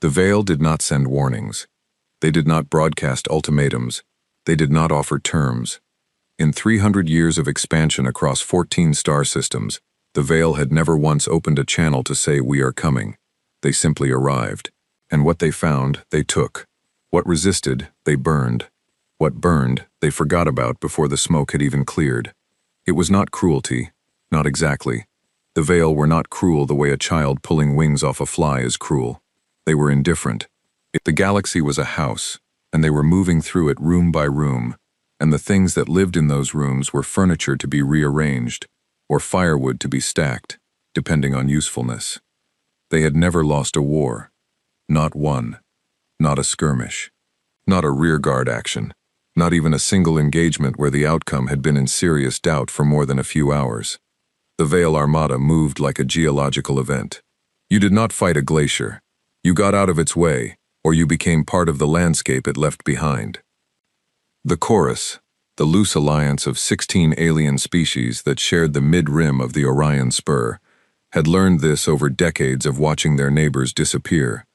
The Veil did not send warnings. They did not broadcast ultimatums. They did not offer terms. In 300 years of expansion across 14 star systems, the Veil had never once opened a channel to say, "We are coming." They simply arrived. And what they found, they took. What resisted, they burned. What burned, they forgot about before the smoke had even cleared. It was not cruelty. Not exactly. The Veil were not cruel the way a child pulling wings off a fly is cruel. They were indifferent. The galaxy was a house, and they were moving through it room by room, and the things that lived in those rooms were furniture to be rearranged, or firewood to be stacked, depending on usefulness. They had never lost a war. Not one. Not a skirmish. Not a rearguard action. Not even a single engagement where the outcome had been in serious doubt for more than a few hours. The Veil Armada moved like a geological event. You did not fight a glacier. You got out of its way, or you became part of the landscape it left behind. The Chorus, the loose alliance of 16 alien species that shared the mid-rim of the Orion Spur, had learned this over decades of watching their neighbors disappear.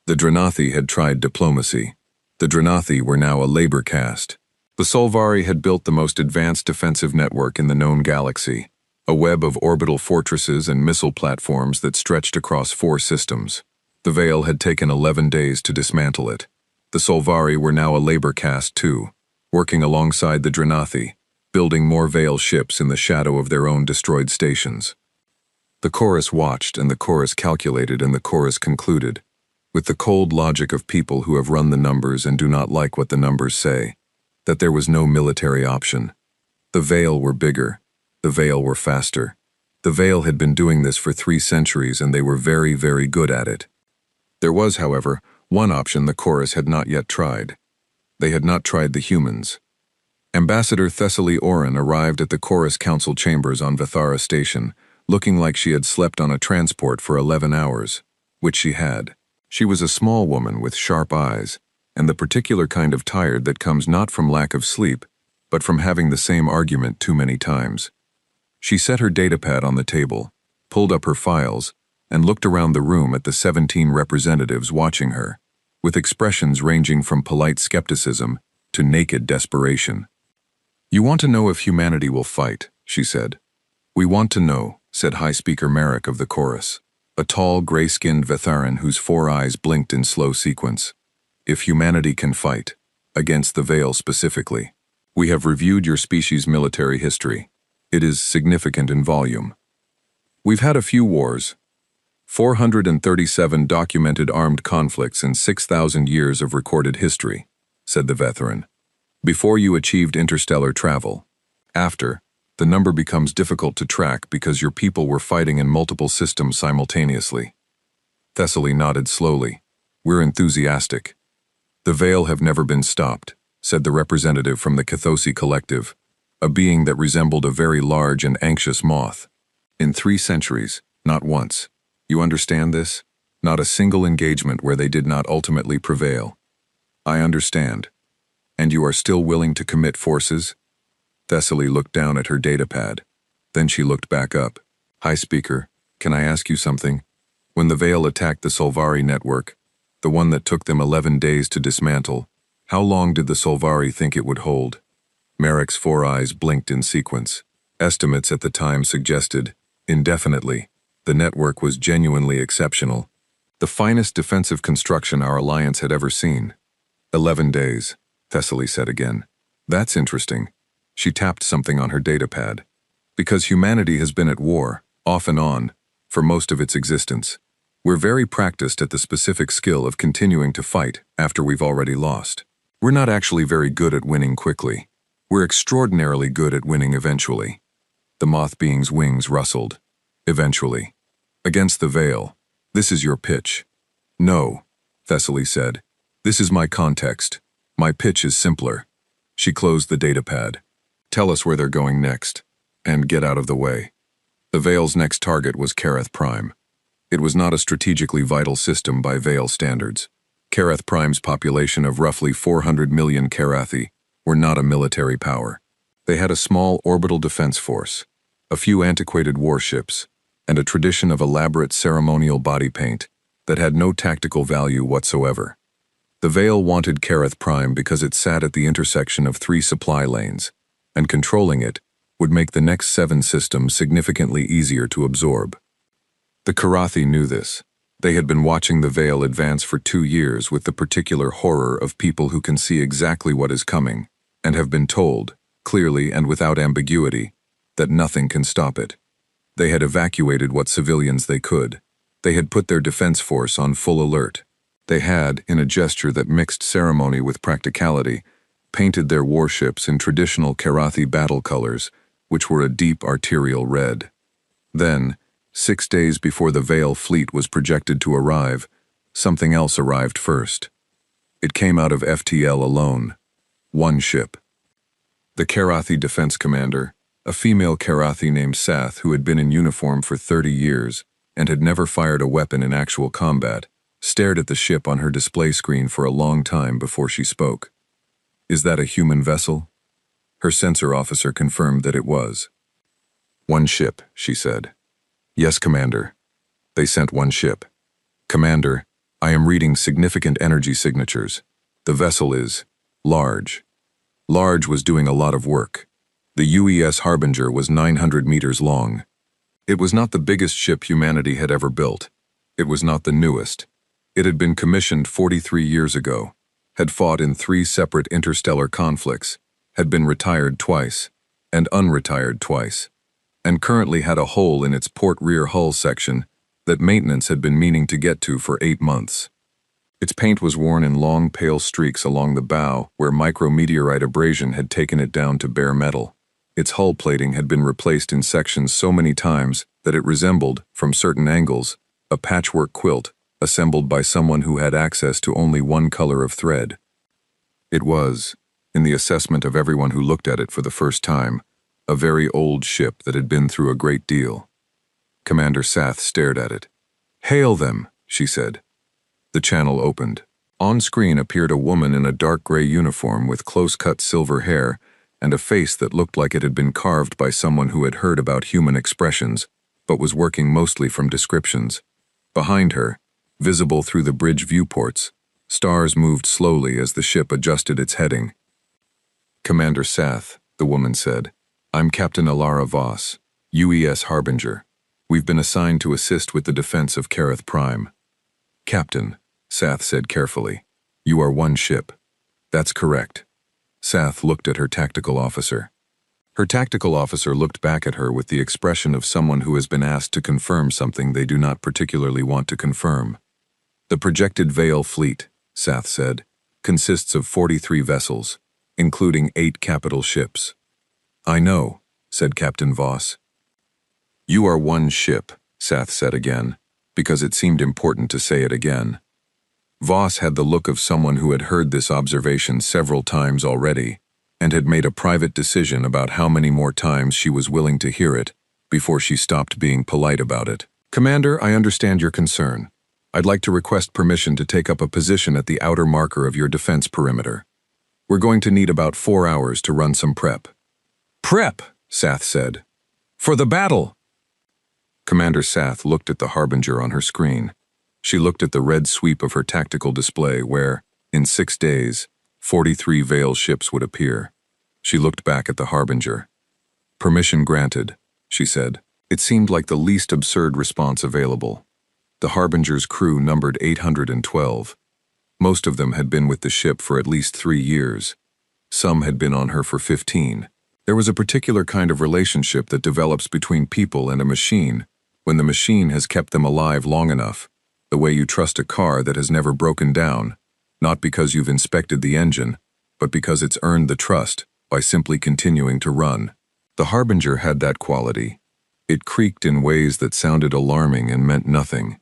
The Dranathi had tried diplomacy. The Dranathi were now a labor caste. The Solvari had built the most advanced defensive network in the known galaxy, a web of orbital fortresses and missile platforms that stretched across 4 systems. The Veil had taken 11 days to dismantle it. The Solvari were now a labor caste too, working alongside the Dranathi, building more Veil ships in the shadow of their own destroyed stations. The Chorus watched, and the Chorus calculated, and the Chorus concluded, with the cold logic of people who have run the numbers and do not like what the numbers say, that there was no military option. The Veil were bigger. The Veil were faster. The Veil had been doing this for 3 centuries, and they were very, very good at it. There was, however, one option the Chorus had not yet tried. They had not tried the humans. Ambassador Thessaly Oren arrived at the Chorus Council chambers on Vithara Station, looking like she had slept on a transport for 11 hours, which she had. She was a small woman with sharp eyes, and the particular kind of tired that comes not from lack of sleep, but from having the same argument too many times. She set her datapad on the table, pulled up her files, and looked around the room at the 17 representatives watching her, with expressions ranging from polite skepticism to naked desperation. "You want to know if humanity will fight," she said. "We want to know," said High Speaker Merrick of the Chorus, a tall, gray-skinned Vetharan whose 4 eyes blinked in slow sequence. "If humanity can fight, against the Veil specifically. We have reviewed your species' military history. It is significant in volume. We've had a few wars, 437 documented armed conflicts in 6,000 years of recorded history," said the Vetharan. "Before you achieved interstellar travel. After, the number becomes difficult to track because your people were fighting in multiple systems simultaneously." Thessaly nodded slowly. "We're enthusiastic." "The Veil have never been stopped," said the representative from the Cathosi Collective, a being that resembled a very large and anxious moth. "In 3 centuries, not once. You understand this? Not a single engagement where they did not ultimately prevail." "I understand. And you are still willing to commit forces?" Thessaly looked down at her datapad. Then she looked back up. "High Speaker, can I ask you something? When the Veil attacked the Solvari network, the one that took them 11 days to dismantle, how long did the Solvari think it would hold?" Merrick's 4 eyes blinked in sequence. Estimates at the time suggested, indefinitely. The network was genuinely exceptional. The finest defensive construction our alliance had ever seen. 11 days, Thessaly said again. "That's interesting." She tapped something on her datapad. "Because humanity has been at war, off and on, for most of its existence. We're very practiced at the specific skill of continuing to fight after we've already lost. We're not actually very good at winning quickly. We're extraordinarily good at winning eventually." The moth being's wings rustled. "Eventually. Against the Veil. This is your pitch." "No," Thessaly said. "This is my context. My pitch is simpler." She closed the datapad. "Tell us where they're going next. And get out of the way." The Veil's next target was Kareth Prime. It was not a strategically vital system by Veil standards. Kareth Prime's population of roughly 400 million Karathi were not a military power. They had a small orbital defense force, a few antiquated warships, and a tradition of elaborate ceremonial body paint that had no tactical value whatsoever. The Veil wanted Kareth Prime because it sat at the intersection of 3 supply lanes, and controlling it would make the next 7 systems significantly easier to absorb. The Karathi knew this. They had been watching the Veil advance for 2 years with the particular horror of people who can see exactly what is coming, and have been told, clearly and without ambiguity, that nothing can stop it. They had evacuated what civilians they could. They had put their defense force on full alert. They had, in a gesture that mixed ceremony with practicality, painted their warships in traditional Karathi battle colors, which were a deep arterial red. Then, 6 days before the Veil fleet was projected to arrive, something else arrived first. It came out of FTL alone. 1 ship. The Karathi defense commander, a female Karathi named Sath who had been in uniform for 30 years and had never fired a weapon in actual combat, stared at the ship on her display screen for a long time before she spoke. "Is that a human vessel?" Her sensor officer confirmed that it was. "1 ship," she said. "Yes, Commander." They sent 1 ship. "Commander, I am reading significant energy signatures. The vessel is large." Large was doing a lot of work. The UES Harbinger was 900 meters long. It was not the biggest ship humanity had ever built. It was not the newest. It had been commissioned 43 years ago, had fought in 3 separate interstellar conflicts, had been retired twice, and unretired twice, and currently had a hole in its port rear hull section that maintenance had been meaning to get to for 8 months. Its paint was worn in long, pale streaks along the bow where micrometeorite abrasion had taken it down to bare metal. Its hull plating had been replaced in sections so many times that it resembled, from certain angles, a patchwork quilt assembled by someone who had access to only 1 color of thread. It was, in the assessment of everyone who looked at it for the first time, a very old ship that had been through a great deal. Commander Sath stared at it. "Hail them," she said. The channel opened. On screen appeared a woman in a dark gray uniform with close-cut silver hair and a face that looked like it had been carved by someone who had heard about human expressions, but was working mostly from descriptions. Behind her, visible through the bridge viewports, stars moved slowly as the ship adjusted its heading. "Commander Sath," the woman said, "I'm Captain Alara Voss, UES Harbinger. We've been assigned to assist with the defense of Kareth Prime." "Captain," Sath said carefully, "you are 1 ship." "That's correct." Sath looked at her tactical officer. Her tactical officer looked back at her with the expression of someone who has been asked to confirm something they do not particularly want to confirm. "The projected Veil fleet," Sath said, "consists of 43 vessels, including 8 capital ships." "I know," said Captain Voss. "You are 1 ship," Sath said again, because it seemed important to say it again. Voss had the look of someone who had heard this observation several times already, and had made a private decision about how many more times she was willing to hear it before she stopped being polite about it. "Commander, I understand your concern. I'd like to request permission to take up a position at the outer marker of your defense perimeter. We're going to need about 4 hours to run some prep." "Prep," Sath said. "For the battle." Commander Sath looked at the Harbinger on her screen. She looked at the red sweep of her tactical display where, in 6 days, 43 Veil ships would appear. She looked back at the Harbinger. "Permission granted," she said. It seemed like the least absurd response available. The Harbinger's crew numbered 812. Most of them had been with the ship for at least 3 years. Some had been on her for 15. There was a particular kind of relationship that develops between people and a machine when the machine has kept them alive long enough, the way you trust a car that has never broken down, not because you've inspected the engine, but because it's earned the trust by simply continuing to run. The Harbinger had that quality. It creaked in ways that sounded alarming and meant nothing.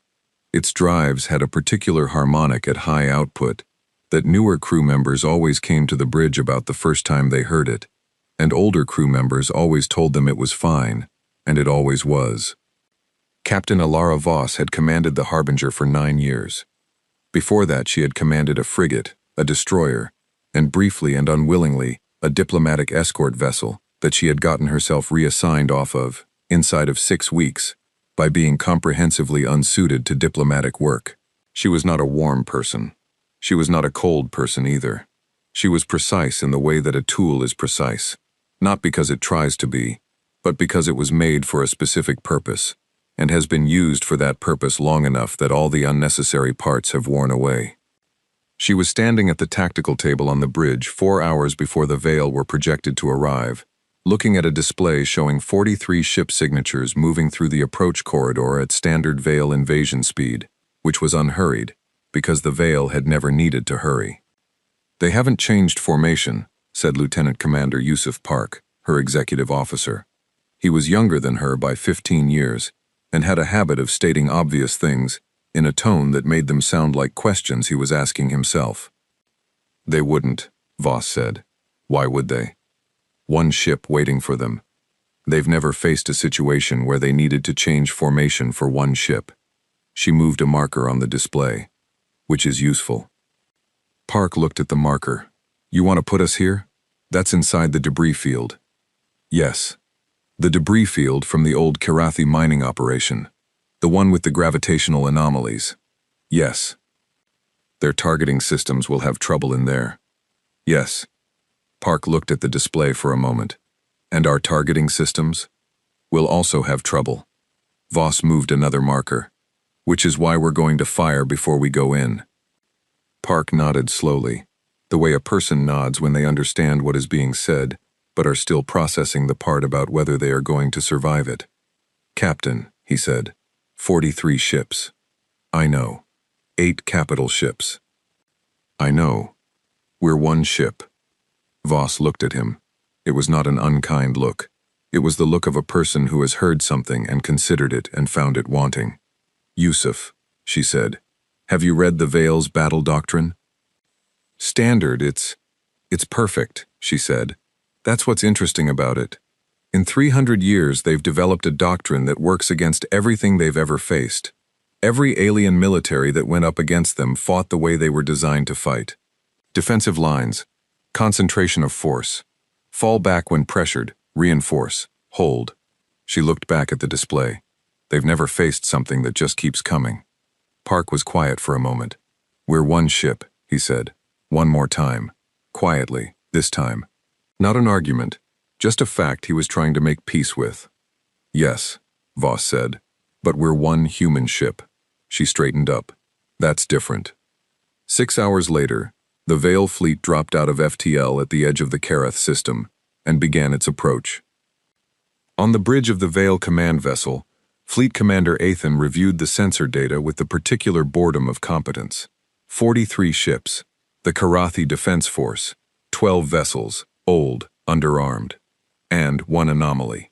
Its drives had a particular harmonic at high output that newer crew members always came to the bridge about the first time they heard it, and older crew members always told them it was fine, and it always was. Captain Alara Voss had commanded the Harbinger for 9 years. Before that, she had commanded a frigate, a destroyer, and briefly and unwillingly, a diplomatic escort vessel that she had gotten herself reassigned off of, inside of 6 weeks, by being comprehensively unsuited to diplomatic work. She was not a warm person. She was not a cold person either. She was precise in the way that a tool is precise, not because it tries to be, but because it was made for a specific purpose, and has been used for that purpose long enough that all the unnecessary parts have worn away. She was standing at the tactical table on the bridge 4 hours before the Veil were projected to arrive, looking at a display showing 43 ship signatures moving through the approach corridor at standard Veil invasion speed, which was unhurried, because the Veil had never needed to hurry. "They haven't changed formation," said Lieutenant Commander Yusuf Park, her executive officer. He was younger than her by 15 years, and had a habit of stating obvious things in a tone that made them sound like questions he was asking himself. "They wouldn't," Voss said. "Why would they? One ship waiting for them. They've never faced a situation where they needed to change formation for one ship." She moved a marker on the display, "which is useful." Park looked at the marker. "You want to put us here? That's inside the debris field." "Yes. The debris field from the old Karathi mining operation. The one with the gravitational anomalies." "Yes." "Their targeting systems will have trouble in there." "Yes." Park looked at the display for a moment. "And our targeting systems will also have trouble." Voss moved another marker. "Which is why we're going to fire before we go in." Park nodded slowly, the way a person nods when they understand what is being said, but are still processing the part about whether they are going to survive it. "Captain," he said, 43 ships. I know. 8 capital ships. I know. We're one ship." Voss looked at him. It was not an unkind look. It was the look of a person who has heard something and considered it and found it wanting. "Yusuf," she said, "have you read the Veil's battle doctrine?" "Standard, it's perfect," she said. "That's what's interesting about it. In 300 years they've developed a doctrine that works against everything they've ever faced. Every alien military that went up against them fought the way they were designed to fight. Defensive lines, concentration of force, fall back when pressured, reinforce, hold." She looked back at the display. "They've never faced something that just keeps coming." Park was quiet for a moment. "We're one ship," he said. "One more time. Quietly, this time. Not an argument, just a fact he was trying to make peace with." "Yes," Voss said, "but we're one human ship." She straightened up. "That's different." 6 hours later, the Veil fleet dropped out of FTL at the edge of the Karath system and began its approach. On the bridge of the Veil command vessel, Fleet Commander Athan reviewed the sensor data with the particular boredom of competence. 43 ships, the Karathi Defense Force, 12 vessels, old, underarmed, and one anomaly.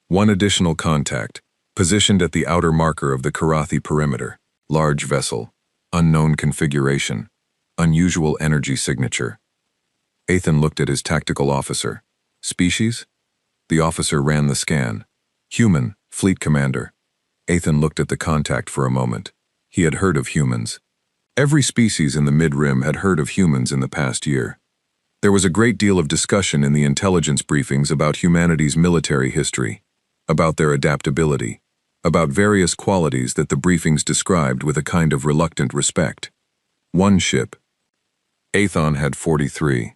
One additional contact, positioned at the outer marker of the Karathi perimeter, large vessel, unknown configuration, unusual energy signature. Athan looked at his tactical officer. "Species?" The officer ran the scan. "Human, Fleet Commander." Athan looked at the contact for a moment. He had heard of humans. Every species in the mid-rim had heard of humans in the past year. There was a great deal of discussion in the intelligence briefings about humanity's military history, about their adaptability, about various qualities that the briefings described with a kind of reluctant respect. One ship. Athan had 43.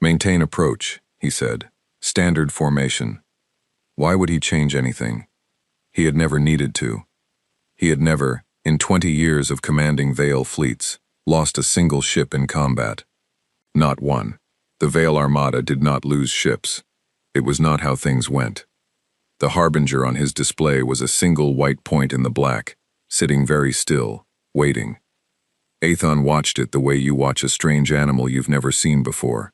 "Maintain approach," he said. "Standard formation." Why would he change anything? He had never needed to. He had never, in 20 years of commanding Veil fleets, lost a single ship in combat. Not one. The Veil Armada did not lose ships. It was not how things went. The Harbinger on his display was a single white point in the black, sitting very still, waiting. Athan watched it the way you watch a strange animal you've never seen before.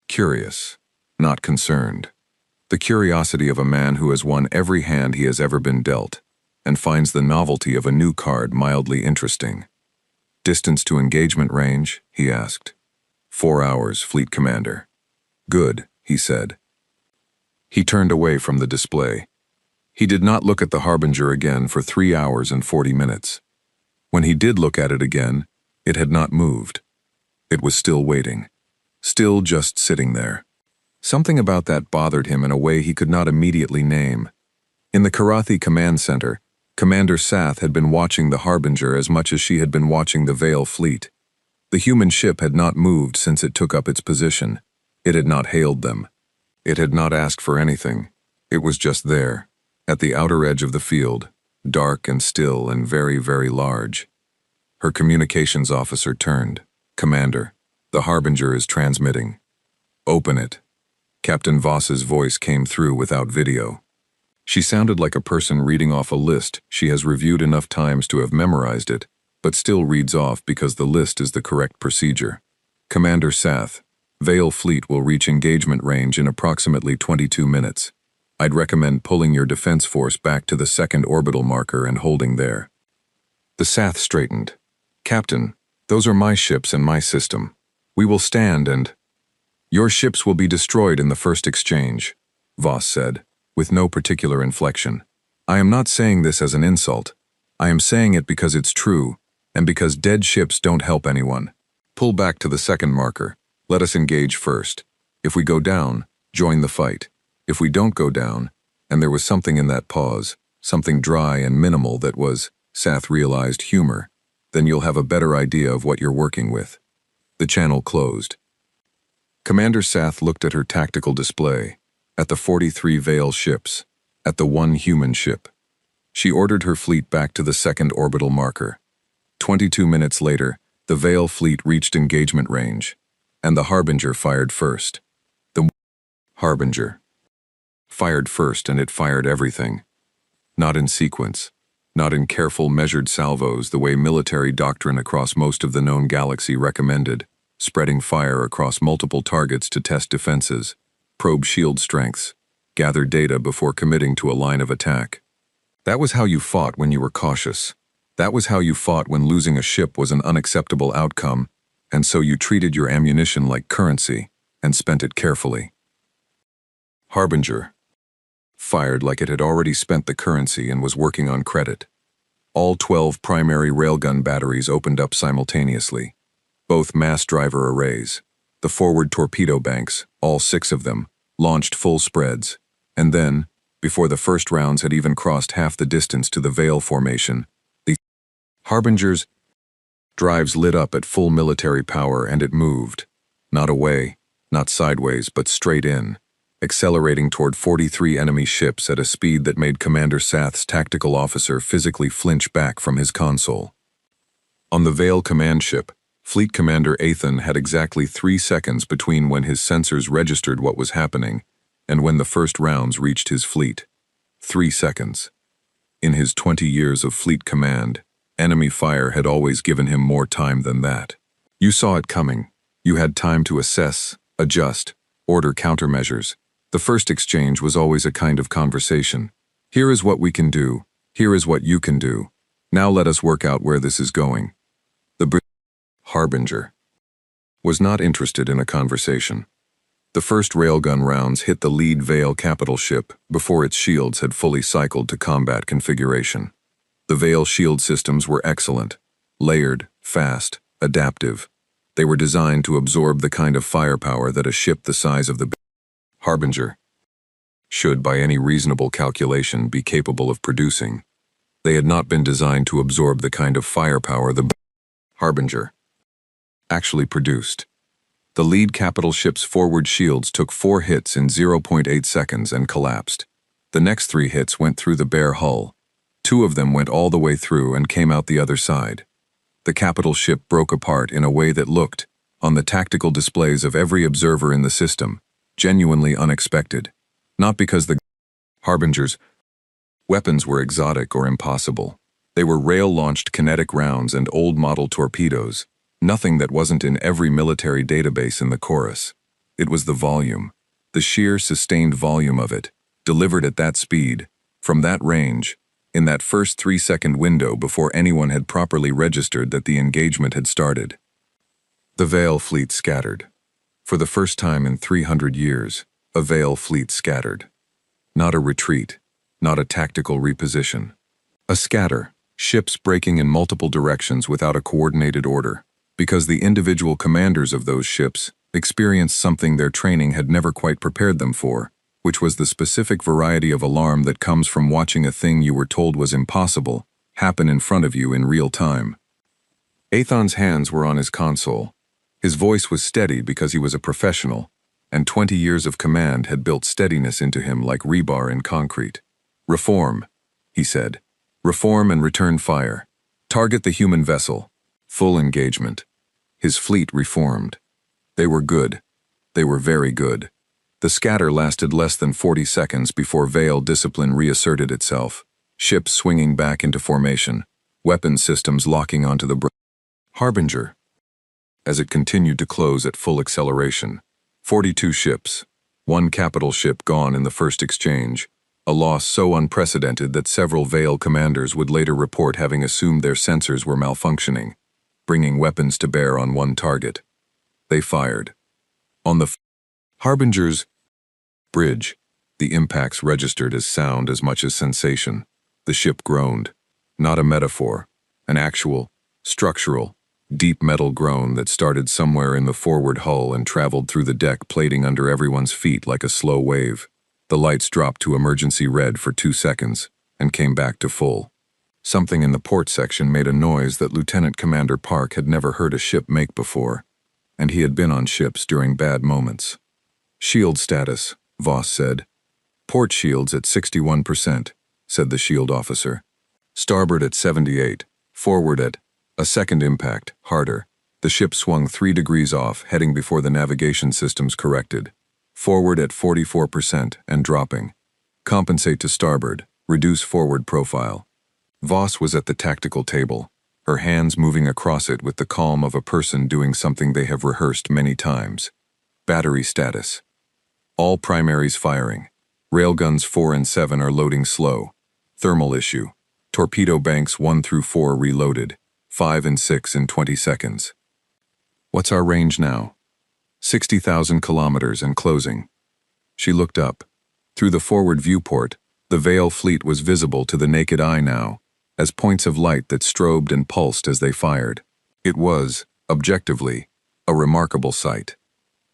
Curious, not concerned. The curiosity of a man who has won every hand he has ever been dealt, and finds the novelty of a new card mildly interesting. "Distance to engagement range?" he asked. 4 hours, Fleet Commander." "Good," he said. He turned away from the display. He did not look at the Harbinger again for 3 hours and 40 minutes. When he did look at it again, it had not moved. It was still waiting. Still just sitting there. Something about that bothered him in a way he could not immediately name. In the Karathi Command Center, Commander Sath had been watching the Harbinger as much as she had been watching the Vale fleet. The human ship had not moved since it took up its position. It had not hailed them. It had not asked for anything. It was just there, at the outer edge of the field, dark and still and very, very large. Her communications officer turned. "Commander, the Harbinger is transmitting." "Open it." Captain Voss's voice came through without video. She sounded like a person reading off a list she has reviewed enough times to have memorized it, but still reads off because the list is the correct procedure. "Commander Sath, Vale Fleet will reach engagement range in approximately 22 minutes. I'd recommend pulling your defense force back to the second orbital marker and holding there." The Sath straightened. "Captain, those are my ships and my system. We will stand and—" "Your ships will be destroyed in the first exchange," Voss said, with no particular inflection. "I am not saying this as an insult. I am saying it because it's true, and because dead ships don't help anyone. Pull back to the second marker. Let us engage first. If we go down, join the fight. If we don't go down," and there was something in that pause, something dry and minimal that was, Sath realized, humor, "then you'll have a better idea of what you're working with." The channel closed. Commander Sath looked at her tactical display, at the 43 Vale ships, at the one human ship. She ordered her fleet back to the second orbital marker. 22 minutes later, the Vale fleet reached engagement range, and the Harbinger fired first. The Harbinger fired first, and it fired everything. Not in sequence, not in careful, measured salvos the way military doctrine across most of the known galaxy recommended, spreading fire across multiple targets to test defenses, probe shield strengths, gather data before committing to a line of attack. That was how you fought when you were cautious. That was how you fought when losing a ship was an unacceptable outcome, and so you treated your ammunition like currency and spent it carefully. Harbinger fired like it had already spent the currency and was working on credit. All 12 primary railgun batteries opened up simultaneously. Both mass driver arrays, the forward torpedo banks, all 6 of them, launched full spreads, and then, before the first rounds had even crossed half the distance to the Vale formation, the Harbinger's drives lit up at full military power, and it moved, not away, not sideways, but straight in, accelerating toward 43 enemy ships at a speed that made Commander Sath's tactical officer physically flinch back from his console. On the Vale command ship, Fleet Commander Athan had exactly 3 seconds between when his sensors registered what was happening and when the first rounds reached his fleet. 3 seconds. In his 20 years of fleet command, enemy fire had always given him more time than that. You saw it coming. You had time to assess, adjust, order countermeasures. The first exchange was always a kind of conversation. "Here is what we can do. Here is what you can do. Now let us work out where this is going." The Harbinger was not interested in a conversation. The first railgun rounds hit the lead Vale capital ship before its shields had fully cycled to combat configuration. The Vale shield systems were excellent, layered, fast, adaptive. They were designed to absorb the kind of firepower that a ship the size of the Harbinger should, by any reasonable calculation, be capable of producing. They had not been designed to absorb the kind of firepower the Harbinger actually produced. The lead capital ship's forward shields took 4 hits in 0.8 seconds and collapsed. The next 3 hits went through the bare hull. 2 of them went all the way through and came out the other side. The capital ship broke apart in a way that looked, on the tactical displays of every observer in the system, genuinely unexpected. Not because the Harbinger's weapons were exotic or impossible. They were rail-launched kinetic rounds and old-model torpedoes, nothing that wasn't in every military database in the chorus. It was the volume, the sheer sustained volume of it, delivered at that speed, from that range, in that first 3-second window before anyone had properly registered that the engagement had started. The Vale fleet scattered. For the first time in 300 years, a Vale fleet scattered. Not a retreat, not a tactical reposition. A scatter, ships breaking in multiple directions without a coordinated order, because the individual commanders of those ships experienced something their training had never quite prepared them for, which was the specific variety of alarm that comes from watching a thing you were told was impossible happen in front of you in real time. Athon's hands were on his console. His voice was steady because he was a professional, and 20 years of command had built steadiness into him like rebar in concrete. "Reform," he said. "Reform and return fire. Target the human vessel. Full engagement." His fleet reformed. They were good. They were very good. The scatter lasted less than 40 seconds before Veil discipline reasserted itself, ships swinging back into formation, weapon systems locking onto the Harbinger. As it continued to close at full acceleration, 42 ships, one capital ship gone in the first exchange, a loss so unprecedented that several Veil commanders would later report having assumed their sensors were malfunctioning, bringing weapons to bear on one target. They fired. On the Harbinger's bridge, the impacts registered as sound as much as sensation. The ship groaned. Not a metaphor, an actual, structural, deep metal groan that started somewhere in the forward hull and traveled through the deck plating under everyone's feet like a slow wave. The lights dropped to emergency red for 2 seconds and came back to full. Something in the port section made a noise that Lieutenant Commander Park had never heard a ship make before, and he had been on ships during bad moments. "Shield status," Voss said. "Port shields at 61%, said the shield officer. "Starboard at 78, forward at..." A second impact, harder. The ship swung 3 degrees off, heading before the navigation systems corrected. "Forward at 44% and dropping. Compensate to starboard, reduce forward profile." Voss was at the tactical table, her hands moving across it with the calm of a person doing something they have rehearsed many times. "Battery status. All primaries firing. Railguns 4 and 7 are loading slow. Thermal issue. Torpedo banks 1 through 4 reloaded. 5 and 6 in 20 seconds. What's our range now? 60,000 kilometers and closing." She looked up. Through the forward viewport, the Veil fleet was visible to the naked eye now, as points of light that strobed and pulsed as they fired. It was, objectively, a remarkable sight.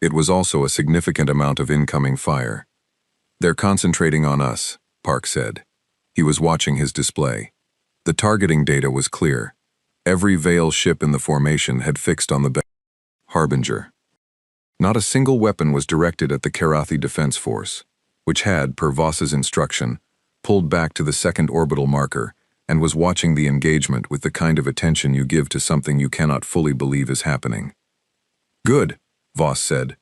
It was also a significant amount of incoming fire. "They're concentrating on us," Park said. He was watching his display. The targeting data was clear. Every Veil ship in the formation had fixed on the Harbinger. Not a single weapon was directed at the Karathi Defense Force, which had, per Voss's instruction, pulled back to the second orbital marker and was watching the engagement with the kind of attention you give to something you cannot fully believe is happening. "Good," Voss said.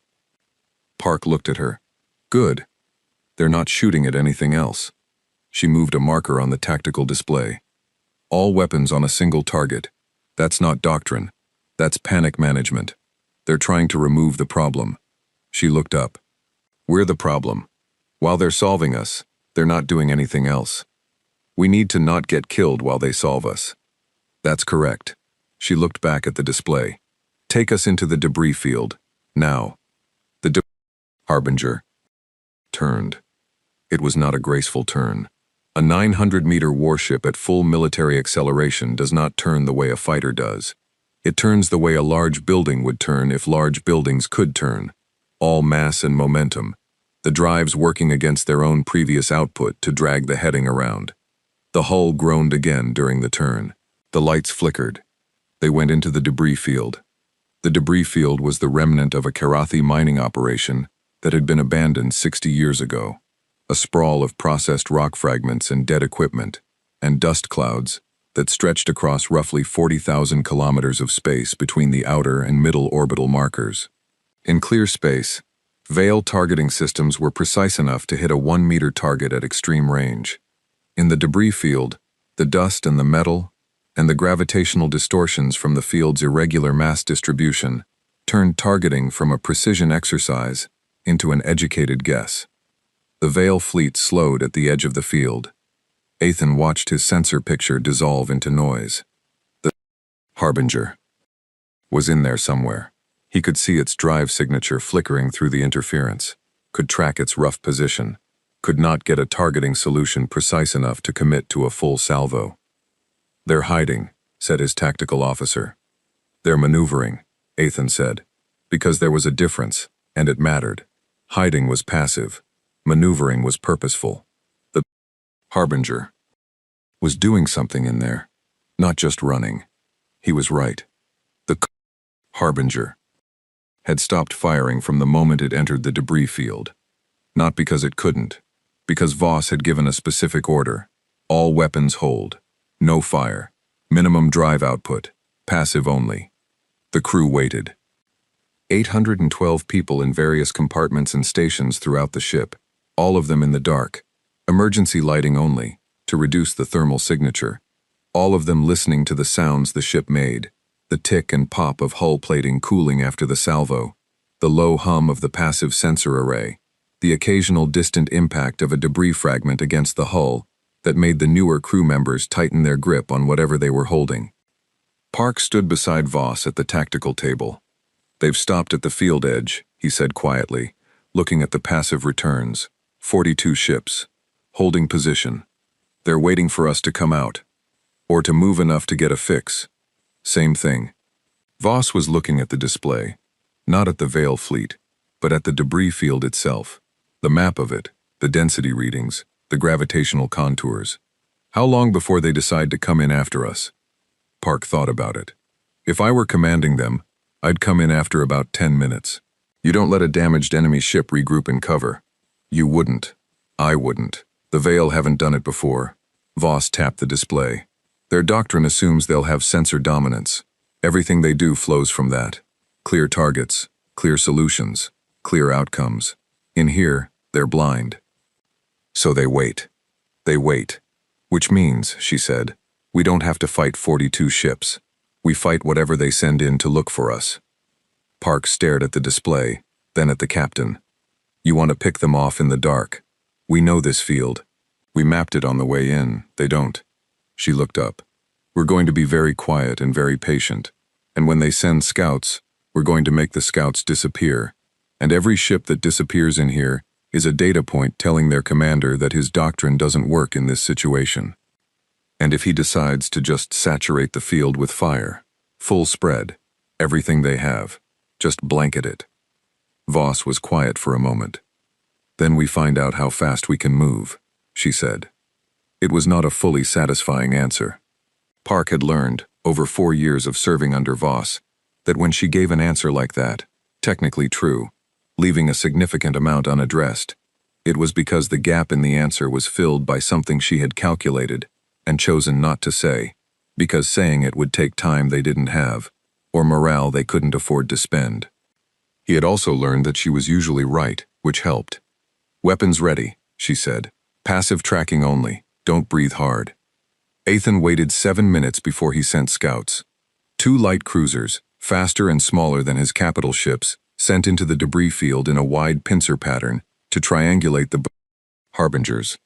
Park looked at her. "Good. They're not shooting at anything else." She moved a marker on the tactical display. "All weapons on a single target. That's not doctrine. That's panic management. They're trying to remove the problem." She looked up. "We're the problem. While they're solving us, they're not doing anything else. We need to not get killed while they solve us." "That's correct." She looked back at the display. "Take us into the debris field. Now." The Harbinger turned. It was not a graceful turn. A 900-meter warship at full military acceleration does not turn the way a fighter does. It turns the way a large building would turn if large buildings could turn. All mass and momentum. The drives working against their own previous output to drag the heading around. The hull groaned again during the turn. The lights flickered. They went into the debris field. The debris field was the remnant of a Karathi mining operation that had been abandoned 60 years ago. A sprawl of processed rock fragments and dead equipment, and dust clouds that stretched across roughly 40,000 kilometers of space between the outer and middle orbital markers. In clear space, Veil targeting systems were precise enough to hit a 1-meter target at extreme range. In the debris field, the dust and the metal, and the gravitational distortions from the field's irregular mass distribution, turned targeting from a precision exercise into an educated guess. The Veil fleet slowed at the edge of the field. Athan watched his sensor picture dissolve into noise. The Harbinger was in there somewhere. He could see its drive signature flickering through the interference, could track its rough position, could not get a targeting solution precise enough to commit to a full salvo. "They're hiding," said his tactical officer. "They're maneuvering," Athan said, because there was a difference, and it mattered. Hiding was passive. Maneuvering was purposeful. The Harbinger was doing something in there, not just running. He was right. The Harbinger had stopped firing from the moment it entered the debris field. Not because it couldn't, because Voss had given a specific order. All weapons hold. No fire. Minimum drive output. Passive only. The crew waited. 812 people in various compartments and stations throughout the ship, all of them in the dark. Emergency lighting only, to reduce the thermal signature. All of them listening to the sounds the ship made. The tick and pop of hull plating cooling after the salvo. The low hum of the passive sensor array. The occasional distant impact of a debris fragment against the hull that made the newer crew members tighten their grip on whatever they were holding. Park stood beside Voss at the tactical table. "They've stopped at the field edge," he said quietly, looking at the passive returns. 42 ships, holding position. They're waiting for us to come out, or to move enough to get a fix. Same thing. Voss was looking at the display, not at the Veil fleet, but at the debris field itself. The map of it, the density readings, the gravitational contours. How long before they decide to come in after us? Park thought about it. If I were commanding them, I'd come in after about 10 minutes. You don't let a damaged enemy ship regroup in cover. You wouldn't. I wouldn't. The Veil haven't done it before. Voss tapped the display. Their doctrine assumes they'll have sensor dominance. Everything they do flows from that. Clear targets, clear solutions, clear outcomes. In here, they're blind. So they wait. They wait. Which means, she said, we don't have to fight 42 ships. We fight whatever they send in to look for us. Park stared at the display, then at the captain. You want to pick them off in the dark. We know this field. We mapped it on the way in. They don't. She looked up. We're going to be very quiet and very patient. And when they send scouts, we're going to make the scouts disappear. And every ship that disappears in here is a data point telling their commander that his doctrine doesn't work in this situation. And if he decides to just saturate the field with fire, full spread, everything they have, just blanket it. Voss was quiet for a moment. Then we find out how fast we can move, she said. It was not a fully satisfying answer. Park had learned, over 4 years of serving under Voss, that when she gave an answer like that, technically true, leaving a significant amount unaddressed, it was because the gap in the answer was filled by something she had calculated and chosen not to say, because saying it would take time they didn't have, or morale they couldn't afford to spend. He had also learned that she was usually right, which helped. Weapons ready, she said. Passive tracking only, don't breathe hard. Ethan waited 7 minutes before he sent scouts. 2 light cruisers, faster and smaller than his capital ships, sent into the debris field in a wide pincer pattern to triangulate the Harbinger's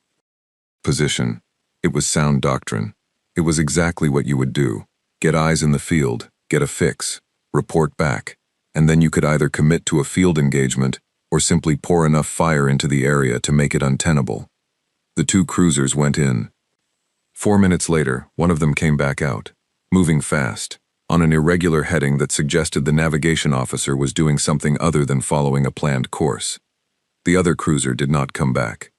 position. It was sound doctrine. It was exactly what you would do. Get eyes in the field, get a fix, report back, and then you could either commit to a field engagement or simply pour enough fire into the area to make it untenable. The 2 cruisers went in. 4 minutes later, one of them came back out, moving fast, on an irregular heading that suggested the navigation officer was doing something other than following a planned course. The other cruiser did not come back.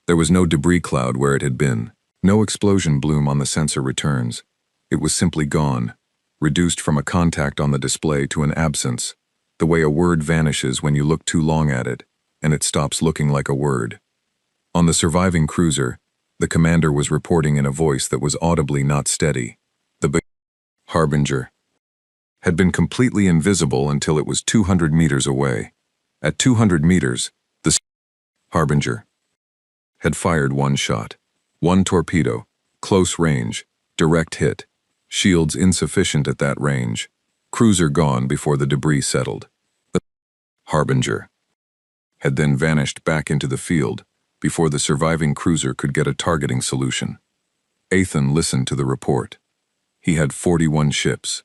There was no debris cloud where it had been, no explosion bloom on the sensor returns. It was simply gone, reduced from a contact on the display to an absence, the way a word vanishes when you look too long at it, and it stops looking like a word. On the surviving cruiser, the commander was reporting in a voice that was audibly not steady. The Harbinger had been completely invisible until it was 200 meters away. At 200 meters, the Harbinger had fired 1 shot. 1 torpedo, close range, direct hit. Shields insufficient at that range. Cruiser gone before the debris settled. The Harbinger had then vanished back into the field before the surviving cruiser could get a targeting solution. Ethan listened to the report. He had 41 ships.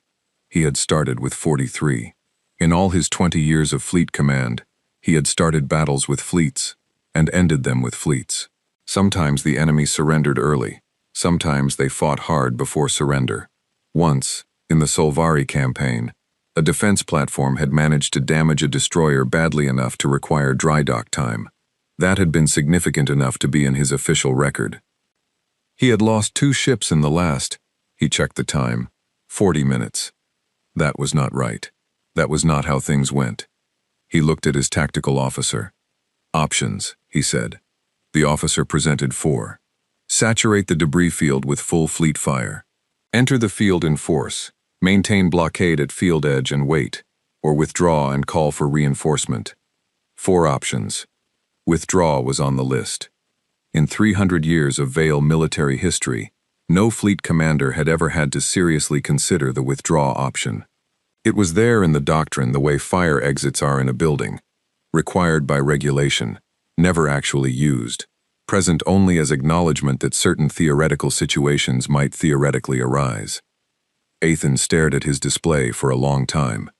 He had started with 43. In all his 20 years of fleet command, he had started battles with fleets and ended them with fleets. Sometimes the enemy surrendered early. Sometimes they fought hard before surrender. Once, in the Solvari campaign, a defense platform had managed to damage a destroyer badly enough to require dry dock time. That had been significant enough to be in his official record. He had lost 2 ships in the last. He checked the time. 40 minutes. That was not right. That was not how things went. He looked at his tactical officer. Options, he said. The officer presented 4. Saturate the debris field with full fleet fire. Enter the field in force. Maintain blockade at field edge and wait, or withdraw and call for reinforcement. 4 options. Withdraw was on the list. In 300 years of Vale military history, no fleet commander had ever had to seriously consider the withdraw option. It was there in the doctrine the way fire exits are in a building, required by regulation, never actually used, present only as acknowledgement that certain theoretical situations might theoretically arise. Ethan stared at his display for a long time.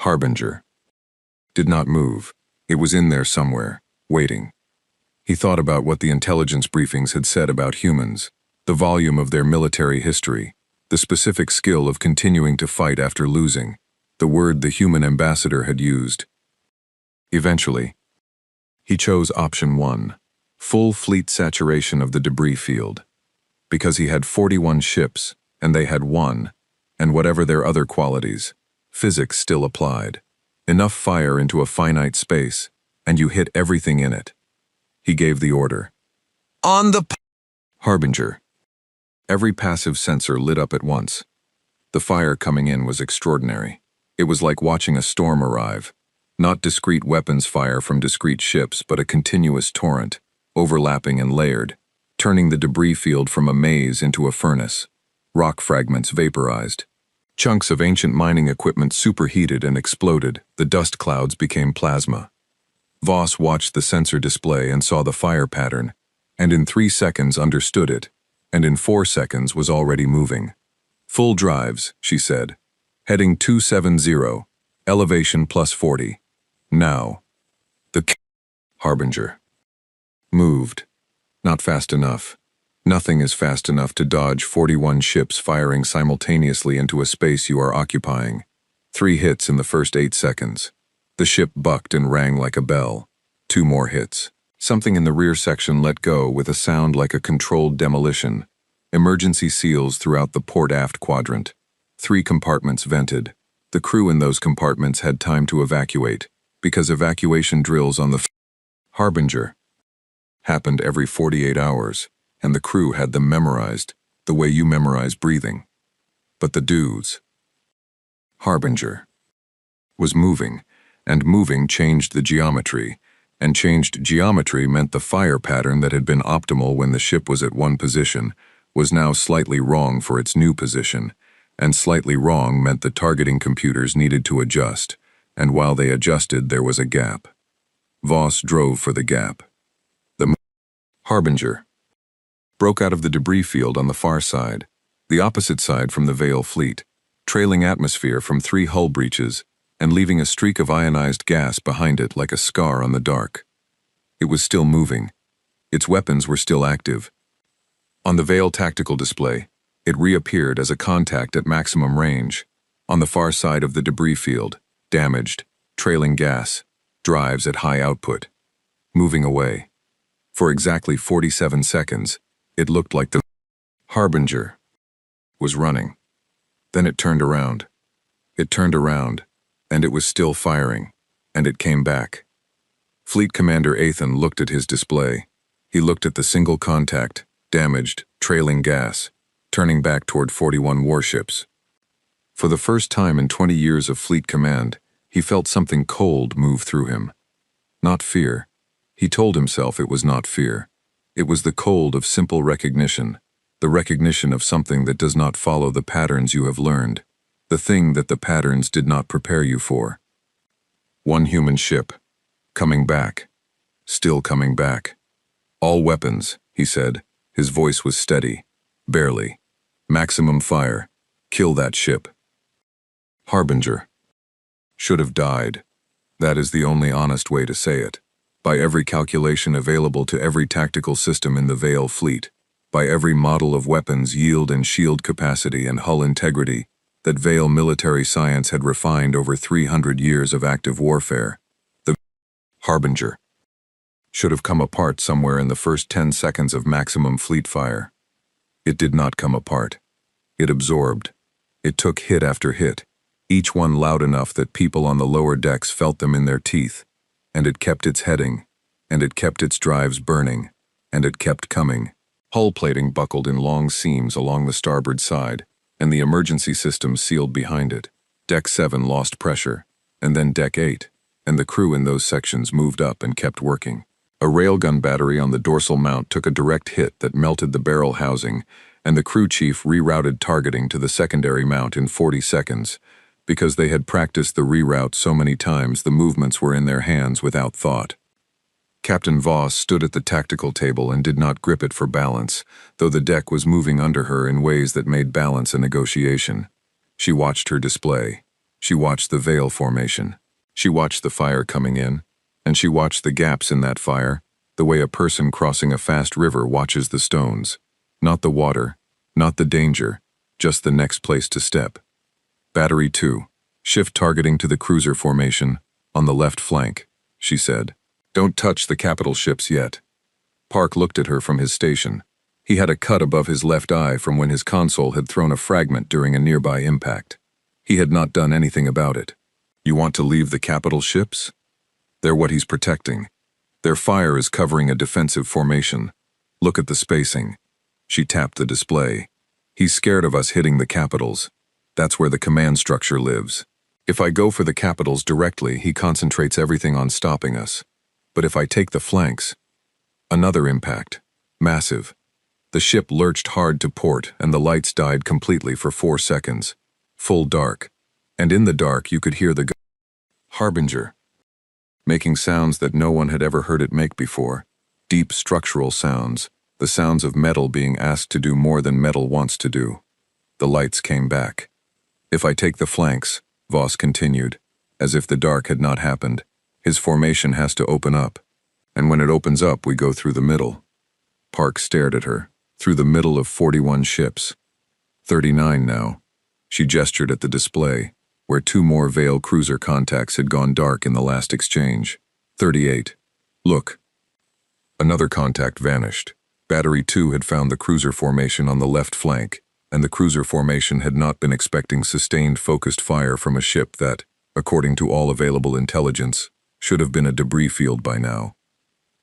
Harbinger. Did not move. It was in there somewhere, waiting. He thought about what the intelligence briefings had said about humans, the volume of their military history, the specific skill of continuing to fight after losing, the word the human ambassador had used. Eventually, he chose option 1, full fleet saturation of the debris field, because he had 41 ships, and they had 1, and whatever their other qualities, physics still applied. Enough fire into a finite space, and you hit everything in it. He gave the order. On the Harbinger. Every passive sensor lit up at once. The fire coming in was extraordinary. It was like watching a storm arrive. Not discrete weapons fire from discrete ships, but a continuous torrent, overlapping and layered, turning the debris field from a maze into a furnace. Rock fragments vaporized. Chunks of ancient mining equipment superheated and exploded. The dust clouds became plasma. Voss watched the sensor display and saw the fire pattern, and in 3 seconds understood it, and in 4 seconds was already moving. Full drives, she said. Heading 270, elevation plus 40. Now. The Harbinger. Moved. Not fast enough. Nothing is fast enough to dodge 41 ships firing simultaneously into a space you are occupying. 3 hits in the first 8 seconds. The ship bucked and rang like a bell. 2 more hits. Something in the rear section let go with a sound like a controlled demolition. Emergency seals throughout the port-aft quadrant. 3 compartments vented. The crew in those compartments had time to evacuate, because evacuation drills on the Harbinger happened every 48 hours, and the crew had them memorized, the way you memorize breathing. But the dudes. Harbinger was moving, and moving changed the geometry, and changed geometry meant the fire pattern that had been optimal when the ship was at one position was now slightly wrong for its new position, and slightly wrong meant the targeting computers needed to adjust, and while they adjusted there was a gap. Voss drove for the gap. The Harbinger broke out of the debris field on the far side, the opposite side from the Vale fleet, trailing atmosphere from 3 hull breaches, and leaving a streak of ionized gas behind it like a scar on the dark. It was still moving. Its weapons were still active. On the Vale tactical display, it reappeared as a contact at maximum range, on the far side of the debris field, damaged, trailing gas, drives at high output, moving away. For exactly 47 seconds, it looked like the Harbinger was running. Then it turned around. It turned around, and it was still firing, and it came back. Fleet Commander Ethan looked at his display. He looked at the single contact, damaged, trailing gas, turning back toward 41 warships. For the first time in 20 years of fleet command, he felt something cold move through him. Not fear. He told himself it was not fear. It was the cold of simple recognition, the recognition of something that does not follow the patterns you have learned, the thing that the patterns did not prepare you for. One human ship. Coming back. Still coming back. All weapons, he said. His voice was steady. Barely. Maximum fire. Kill that ship. Harbinger. Should have died. That is the only honest way to say it. By every calculation available to every tactical system in the Vale fleet, by every model of weapons yield and shield capacity and hull integrity that Vale military science had refined over 300 years of active warfare, the Harbinger should have come apart somewhere in the first 10 seconds of maximum fleet fire. It did not come apart. It absorbed. It took hit after hit, each one loud enough that people on the lower decks felt them in their teeth, and it kept its heading, and it kept its drives burning, and it kept coming. Hull plating buckled in long seams along the starboard side, and the emergency system sealed behind it. Deck 7 lost pressure, and then Deck 8, and the crew in those sections moved up and kept working. A railgun battery on the dorsal mount took a direct hit that melted the barrel housing, and the crew chief rerouted targeting to the secondary mount in 40 seconds. Because they had practiced the reroute so many times, the movements were in their hands without thought. Captain Voss stood at the tactical table and did not grip it for balance, though the deck was moving under her in ways that made balance a negotiation. She watched her display. She watched the veil formation. She watched the fire coming in, and she watched the gaps in that fire, the way a person crossing a fast river watches the stones. Not the water, not the danger, just the next place to step. Battery 2, shift targeting to the cruiser formation, on the left flank, she said. Don't touch the capital ships yet. Park looked at her from his station. He had a cut above his left eye from when his console had thrown a fragment during a nearby impact. He had not done anything about it. You want to leave the capital ships? They're what he's protecting. Their fire is covering a defensive formation. Look at the spacing. She tapped the display. He's scared of us hitting the capitals. That's where the command structure lives. If I go for the capitals directly, he concentrates everything on stopping us. But if I take the flanks, another impact. Massive. The ship lurched hard to port, and the lights died completely for 4 seconds. Full dark. And in the dark, you could hear the Harbinger, making sounds that no one had ever heard it make before. Deep structural sounds, the sounds of metal being asked to do more than metal wants to do. The lights came back. If I take the flanks, Voss continued, as if the dark had not happened, his formation has to open up. And when it opens up, we go through the middle. Park stared at her, through the middle of 41 ships. 39 now. She gestured at the display, where 2 more Veil cruiser contacts had gone dark in the last exchange. 38. Look. Another contact vanished. Battery 2 had found the cruiser formation on the left flank, and the cruiser formation had not been expecting sustained focused fire from a ship that, according to all available intelligence, should have been a debris field by now.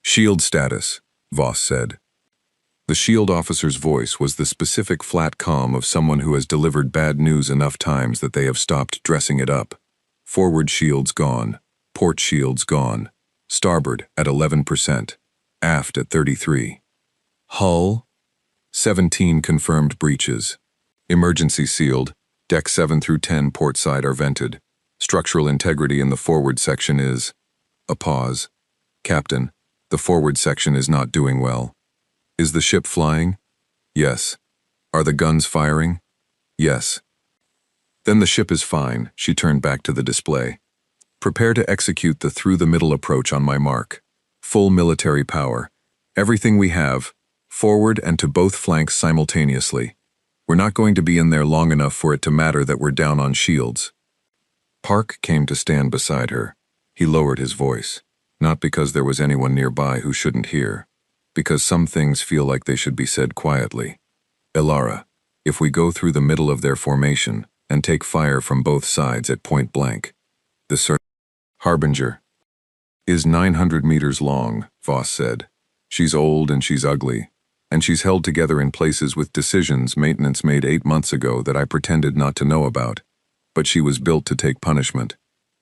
Shield status, Voss said. The shield officer's voice was the specific flat calm of someone who has delivered bad news enough times that they have stopped dressing it up. Forward shields gone. Port shields gone. Starboard at 11%. Aft at 33. Hull? 17 confirmed breaches. Emergency sealed. Deck 7 through 10 port side are vented. Structural integrity in the forward section is... A pause. Captain, the forward section is not doing well. Is the ship flying? Yes. Are the guns firing? Yes. Then the ship is fine, she turned back to the display. Prepare to execute the through-the-middle approach on my mark. Full military power. Everything we have, forward and to both flanks simultaneously. We're not going to be in there long enough for it to matter that we're down on shields. Park came to stand beside her. He lowered his voice, not because there was anyone nearby who shouldn't hear, because some things feel like they should be said quietly. Elara, if we go through the middle of their formation and take fire from both sides at point blank, the Harbinger is 900 meters long, Voss said. She's old and she's ugly, and she's held together in places with decisions maintenance made 8 months ago that I pretended not to know about. But she was built to take punishment.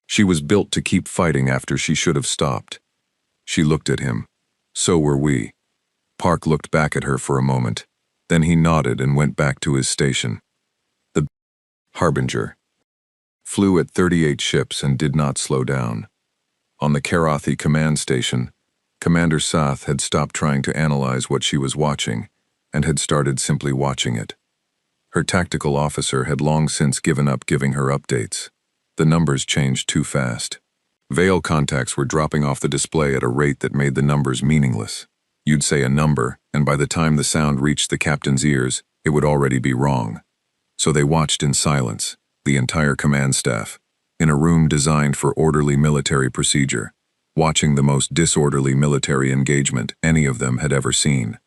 She was built to keep fighting after she should have stopped. She looked at him. So were we. Park looked back at her for a moment. Then he nodded and went back to his station. The Harbinger flew at 38 ships and did not slow down. On the Karathi command station, Commander Sath had stopped trying to analyze what she was watching and had started simply watching it. Her tactical officer had long since given up giving her updates. The numbers changed too fast. Veil contacts were dropping off the display at a rate that made the numbers meaningless. You'd say a number, and by the time the sound reached the captain's ears, it would already be wrong. So they watched in silence, the entire command staff, in a room designed for orderly military procedure. watching the most disorderly military engagement any of them had ever seen.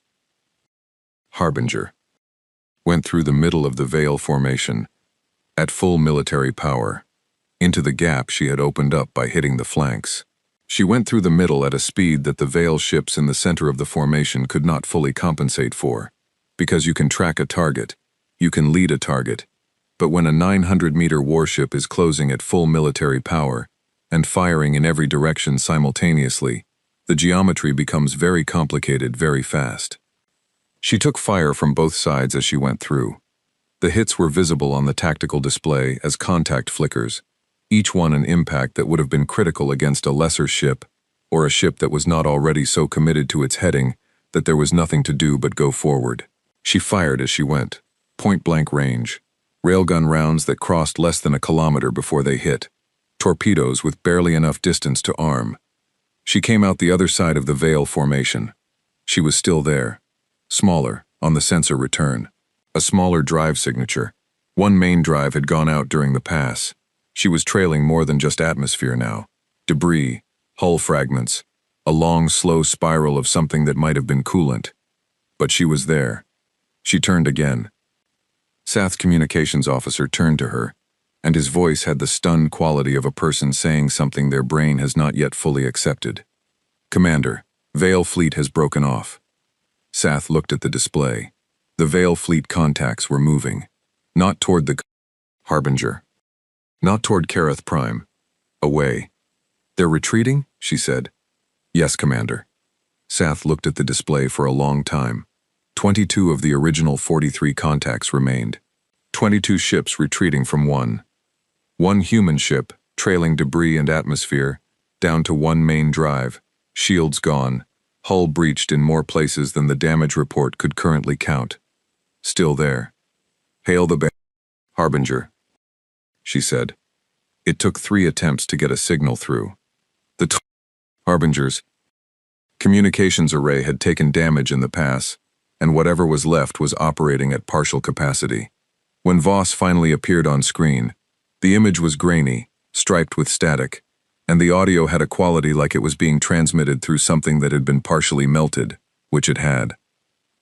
Harbinger went through the middle of the Veil formation, at full military power, into the gap she had opened up by hitting the flanks. She went through the middle at a speed that the Veil ships in the center of the formation could not fully compensate for, because you can track a target, you can lead a target, but when a 900-meter warship is closing at full military power and firing in every direction simultaneously, the geometry becomes very complicated very fast. She took fire from both sides as she went through. The hits were visible on the tactical display as contact flickers, each one an impact that would have been critical against a lesser ship, or a ship that was not already so committed to its heading that there was nothing to do but go forward. She fired as she went, point-blank range, railgun rounds that crossed less than a kilometer before they hit, torpedoes with barely enough distance to arm. She came out the other side of the Veil formation. She was still there, smaller, on the sensor return. A smaller drive signature. One main drive had gone out during the pass. She was trailing more than just atmosphere now. Debris, hull fragments, a long, slow spiral of something that might have been coolant. But she was there. She turned again. Sath's communications officer turned to her, and his voice had the stunned quality of a person saying something their brain has not yet fully accepted. "Commander, Veil fleet has broken off." Sath looked at the display. The Veil fleet contacts were moving, not toward the Harbinger, not toward Kareth Prime, away. "They're retreating?" she said. "Yes, Commander." Sath looked at the display for a long time. 22 of the original 43 contacts remained. 22 ships retreating from one. One human ship, trailing debris and atmosphere, down to one main drive, shields gone, hull breached in more places than the damage report could currently count. Still there. "Hail the Harbinger," she said. It took 3 attempts to get a signal through. The Harbinger's communications array had taken damage in the pass, and whatever was left was operating at partial capacity. When Voss finally appeared on screen, the image was grainy, striped with static, and the audio had a quality like it was being transmitted through something that had been partially melted, which it had.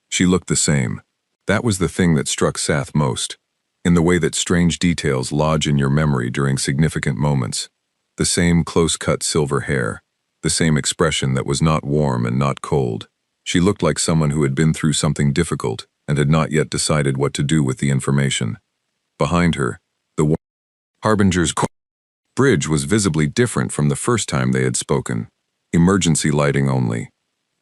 She looked the same. That was the thing that struck Sath most, in the way that strange details lodge in your memory during significant moments. The same close-cut silver hair, the same expression that was not warm and not cold. She looked like someone who had been through something difficult and had not yet decided what to do with the information. Behind her, the Harbinger's bridge was visibly different from the first time they had spoken. Emergency lighting only.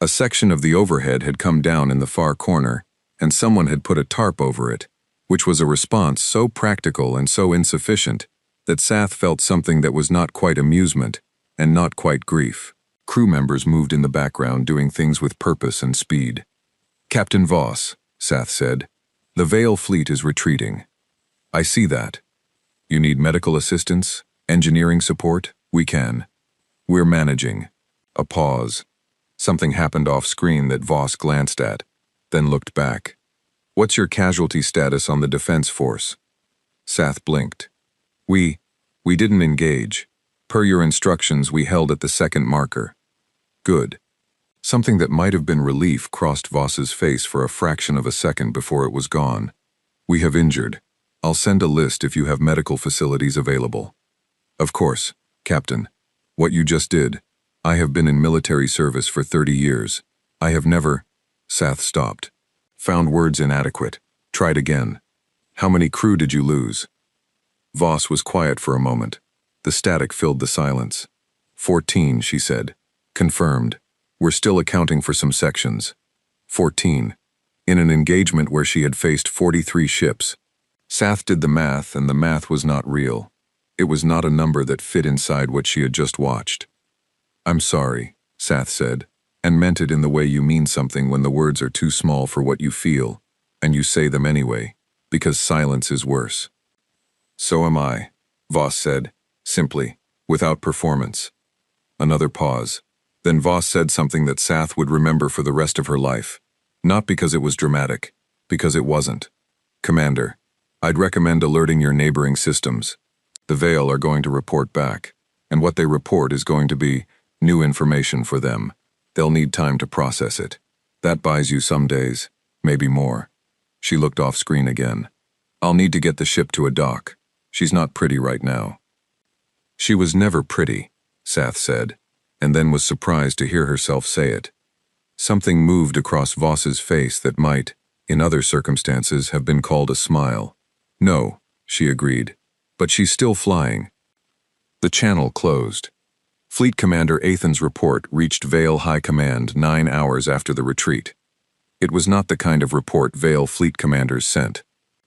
A section of the overhead had come down in the far corner, and someone had put a tarp over it, which was a response so practical and so insufficient that Sath felt something that was not quite amusement and not quite grief. Crew members moved in the background doing things with purpose and speed. "Captain Voss," Sath said, "the Veil fleet is retreating." "I see that. You need medical assistance? Engineering support? We can. We're managing." A pause. Something happened off-screen that Voss glanced at, then looked back. "What's your casualty status on the defense force?" Sath blinked. We didn't engage. Per your instructions, we held at the second marker." "Good." Something that might have been relief crossed Voss's face for a fraction of a second before it was gone. "We have injured. I'll send a list if you have medical facilities available." "Of course, Captain. What you just did. I have been in military service for 30 years. I have never—" Sath stopped. Found words inadequate. Tried again. "How many crew did you lose?" Voss was quiet for a moment. The static filled the silence. 14, she said. "Confirmed. We're still accounting for some sections." 14. In an engagement where she had faced 43 ships. Sath did the math, and the math was not real. It was not a number that fit inside what she had just watched. "I'm sorry," Sath said, and meant it in the way you mean something when the words are too small for what you feel, and you say them anyway, because silence is worse. "So am I," Voss said, simply, without performance. Another pause. Then Voss said something that Sath would remember for the rest of her life. Not because it was dramatic, because it wasn't. "Commander, I'd recommend alerting your neighboring systems. The Veil are going to report back, and what they report is going to be New information for them. They'll need time to process it. That buys you some days, maybe more. She looked off screen again. I'll need to get the ship to a dock. She's not pretty right now. She was never pretty, Sath said, and then was surprised to hear herself say it. Something moved across Voss's face that might, in other circumstances, have been called a smile. No, she agreed, but she's still flying. The channel closed. Fleet Commander Athen's report reached Vale High Command 9 hours after the retreat. It was not the kind of report Vale fleet commanders sent.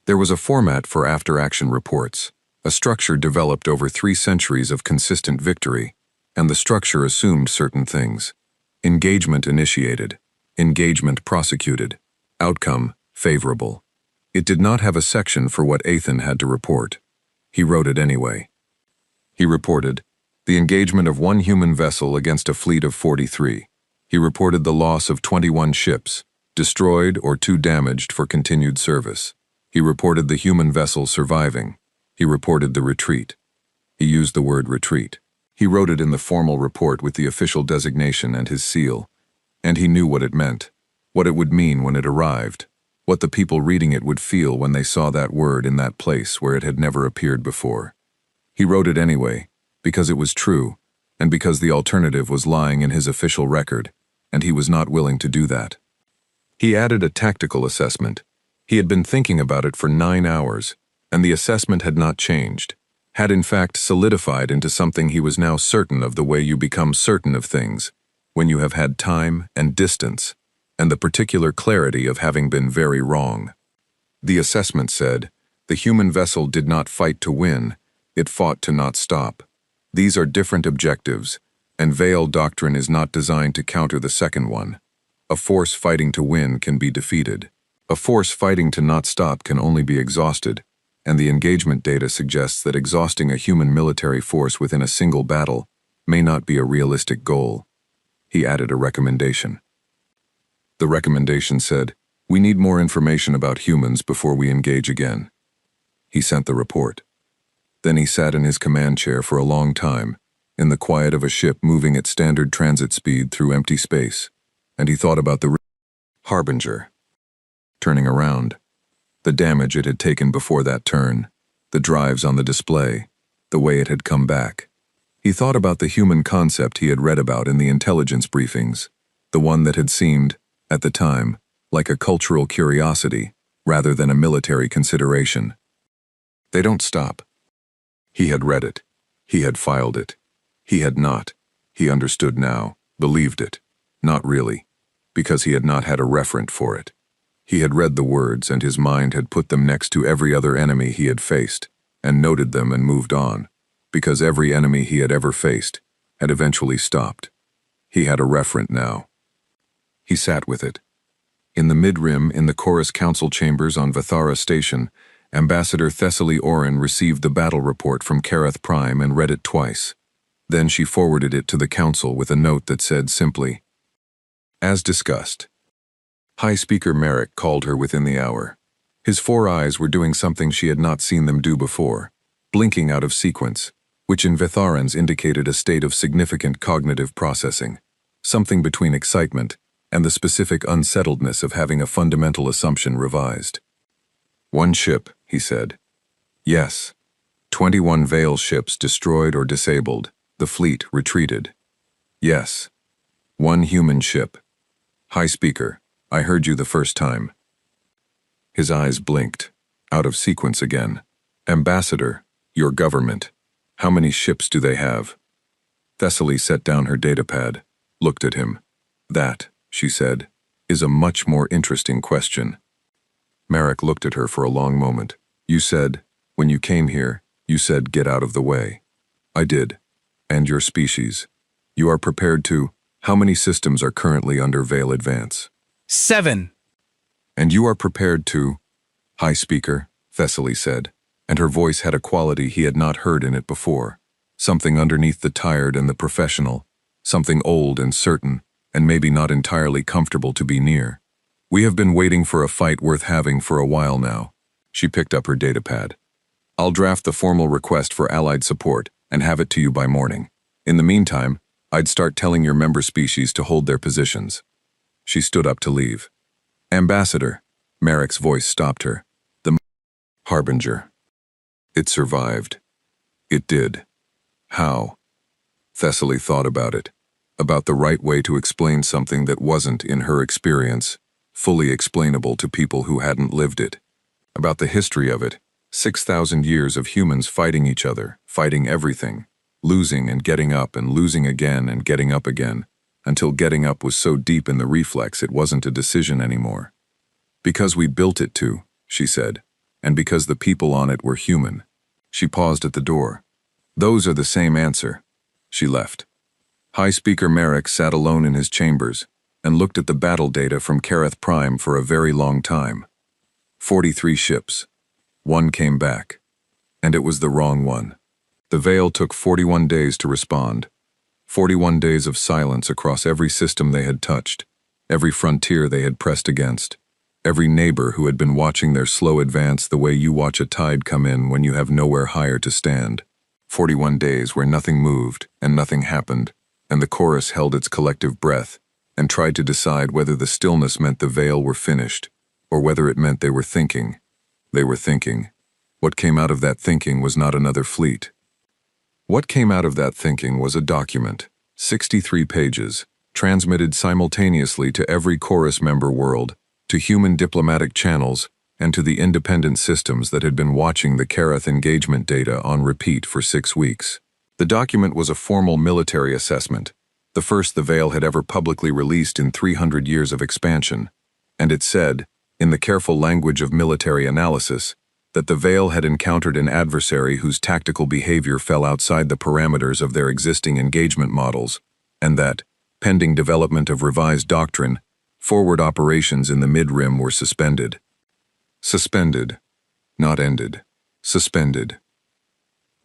There was a format for after-action reports, a structure developed over 3 centuries of consistent victory, and the structure assumed certain things. Engagement initiated, engagement prosecuted, outcome favorable. It did not have a section for what Athen had to report. He wrote it anyway. He reported the engagement of 1 human vessel against a fleet of 43. He reported the loss of 21 ships, destroyed or too damaged for continued service. He reported the human vessel surviving. He reported the retreat. He used the word retreat. He wrote it in the formal report with the official designation and his seal, and he knew what it meant, what it would mean when it arrived, what the people reading it would feel when they saw that word in that place where it had never appeared before. He wrote it anyway, because it was true, and because the alternative was lying in his official record, and he was not willing to do that. He added a tactical assessment. He had been thinking about it for 9 hours, and the assessment had not changed, had in fact solidified into something he was now certain of, the way you become certain of things, when you have had time and distance, and the particular clarity of having been very wrong. The assessment said, the human vessel did not fight to win, it fought to not stop. These are different objectives, and Vale doctrine is not designed to counter the second one. A force fighting to win can be defeated. A force fighting to not stop can only be exhausted, and the engagement data suggests that exhausting a human military force within a single battle may not be a realistic goal. He added a recommendation. The recommendation said, we need more information about humans before we engage again. He sent the report. Then he sat in his command chair for a long time, in the quiet of a ship moving at standard transit speed through empty space, and he thought about the Harbinger. Turning around, the damage it had taken before that turn, the drives on the display, the way it had come back. He thought about the human concept he had read about in the intelligence briefings, the one that had seemed, at the time, like a cultural curiosity rather than a military consideration. They don't stop. He had read it. He had filed it. He had not. He understood now, believed it. Not really, because he had not had a referent for it. He had read the words, and his mind had put them next to every other enemy he had faced, and noted them and moved on, because every enemy he had ever faced had eventually stopped. He had a referent now. He sat with it. In the mid-rim, in the chorus council chambers on Vathara Station, Ambassador Thessaly Oren received the battle report from Kareth Prime and read it twice. Then she forwarded it to the council with a note that said simply, as discussed. High Speaker Merrick called her within the hour. His 4 eyes were doing something she had not seen them do before, blinking out of sequence, which in Vitharans indicated a state of significant cognitive processing, something between excitement and the specific unsettledness of having a fundamental assumption revised. 1 ship, he said. Yes. 21 Vale ships destroyed or disabled, the fleet retreated. Yes. 1 human ship. High Speaker, I heard you the first time. His eyes blinked, out of sequence again. Ambassador, your government, how many ships do they have? Thessaly set down her datapad, looked at him. That, she said, is a much more interesting question. Merrick looked at her for a long moment. You said, when you came here, you said get out of the way. I did. And your species. You are prepared to. How many systems are currently under Vale Advance? 7. And you are prepared to. High Speaker, Thessaly said, and her voice had a quality he had not heard in it before. Something underneath the tired and the professional, something old and certain, and maybe not entirely comfortable to be near. We have been waiting for a fight worth having for a while now. She picked up her datapad. I'll draft the formal request for Allied support and have it to you by morning. In the meantime, I'd start telling your member species to hold their positions. She stood up to leave. Ambassador, Merrick's voice stopped her. The Harbinger. It survived. It did. How? Thessaly thought about it. About the right way to explain something that wasn't, in her experience, fully explainable to people who hadn't lived it. About the history of it, 6,000 years of humans fighting each other, fighting everything, losing and getting up and losing again and getting up again, until getting up was so deep in the reflex it wasn't a decision anymore. Because we built it to, she said, and because the people on it were human. She paused at the door. Those are the same answer. She left. High Speaker Merrick sat alone in his chambers and looked at the battle data from Kareth Prime for a very long time. 43 ships. One came back. And it was the wrong one. The Veil took 41 days to respond. 41 days of silence across every system they had touched, every frontier they had pressed against, every neighbor who had been watching their slow advance the way you watch a tide come in when you have nowhere higher to stand. 41 days where nothing moved and nothing happened, and the chorus held its collective breath and tried to decide whether the stillness meant the Veil were finished, or whether it meant they were thinking. They were thinking. What came out of that thinking was not another fleet. What came out of that thinking was a document, 63 pages, transmitted simultaneously to every chorus member world, to human diplomatic channels, and to the independent systems that had been watching the Kareth engagement data on repeat for 6 weeks. The document was a formal military assessment, the first the Veil had ever publicly released in 300 years of expansion, and it said, in the careful language of military analysis, that the Veil had encountered an adversary whose tactical behavior fell outside the parameters of their existing engagement models, and that, pending development of revised doctrine, forward operations in the mid-rim were suspended. Suspended. Not ended. Suspended.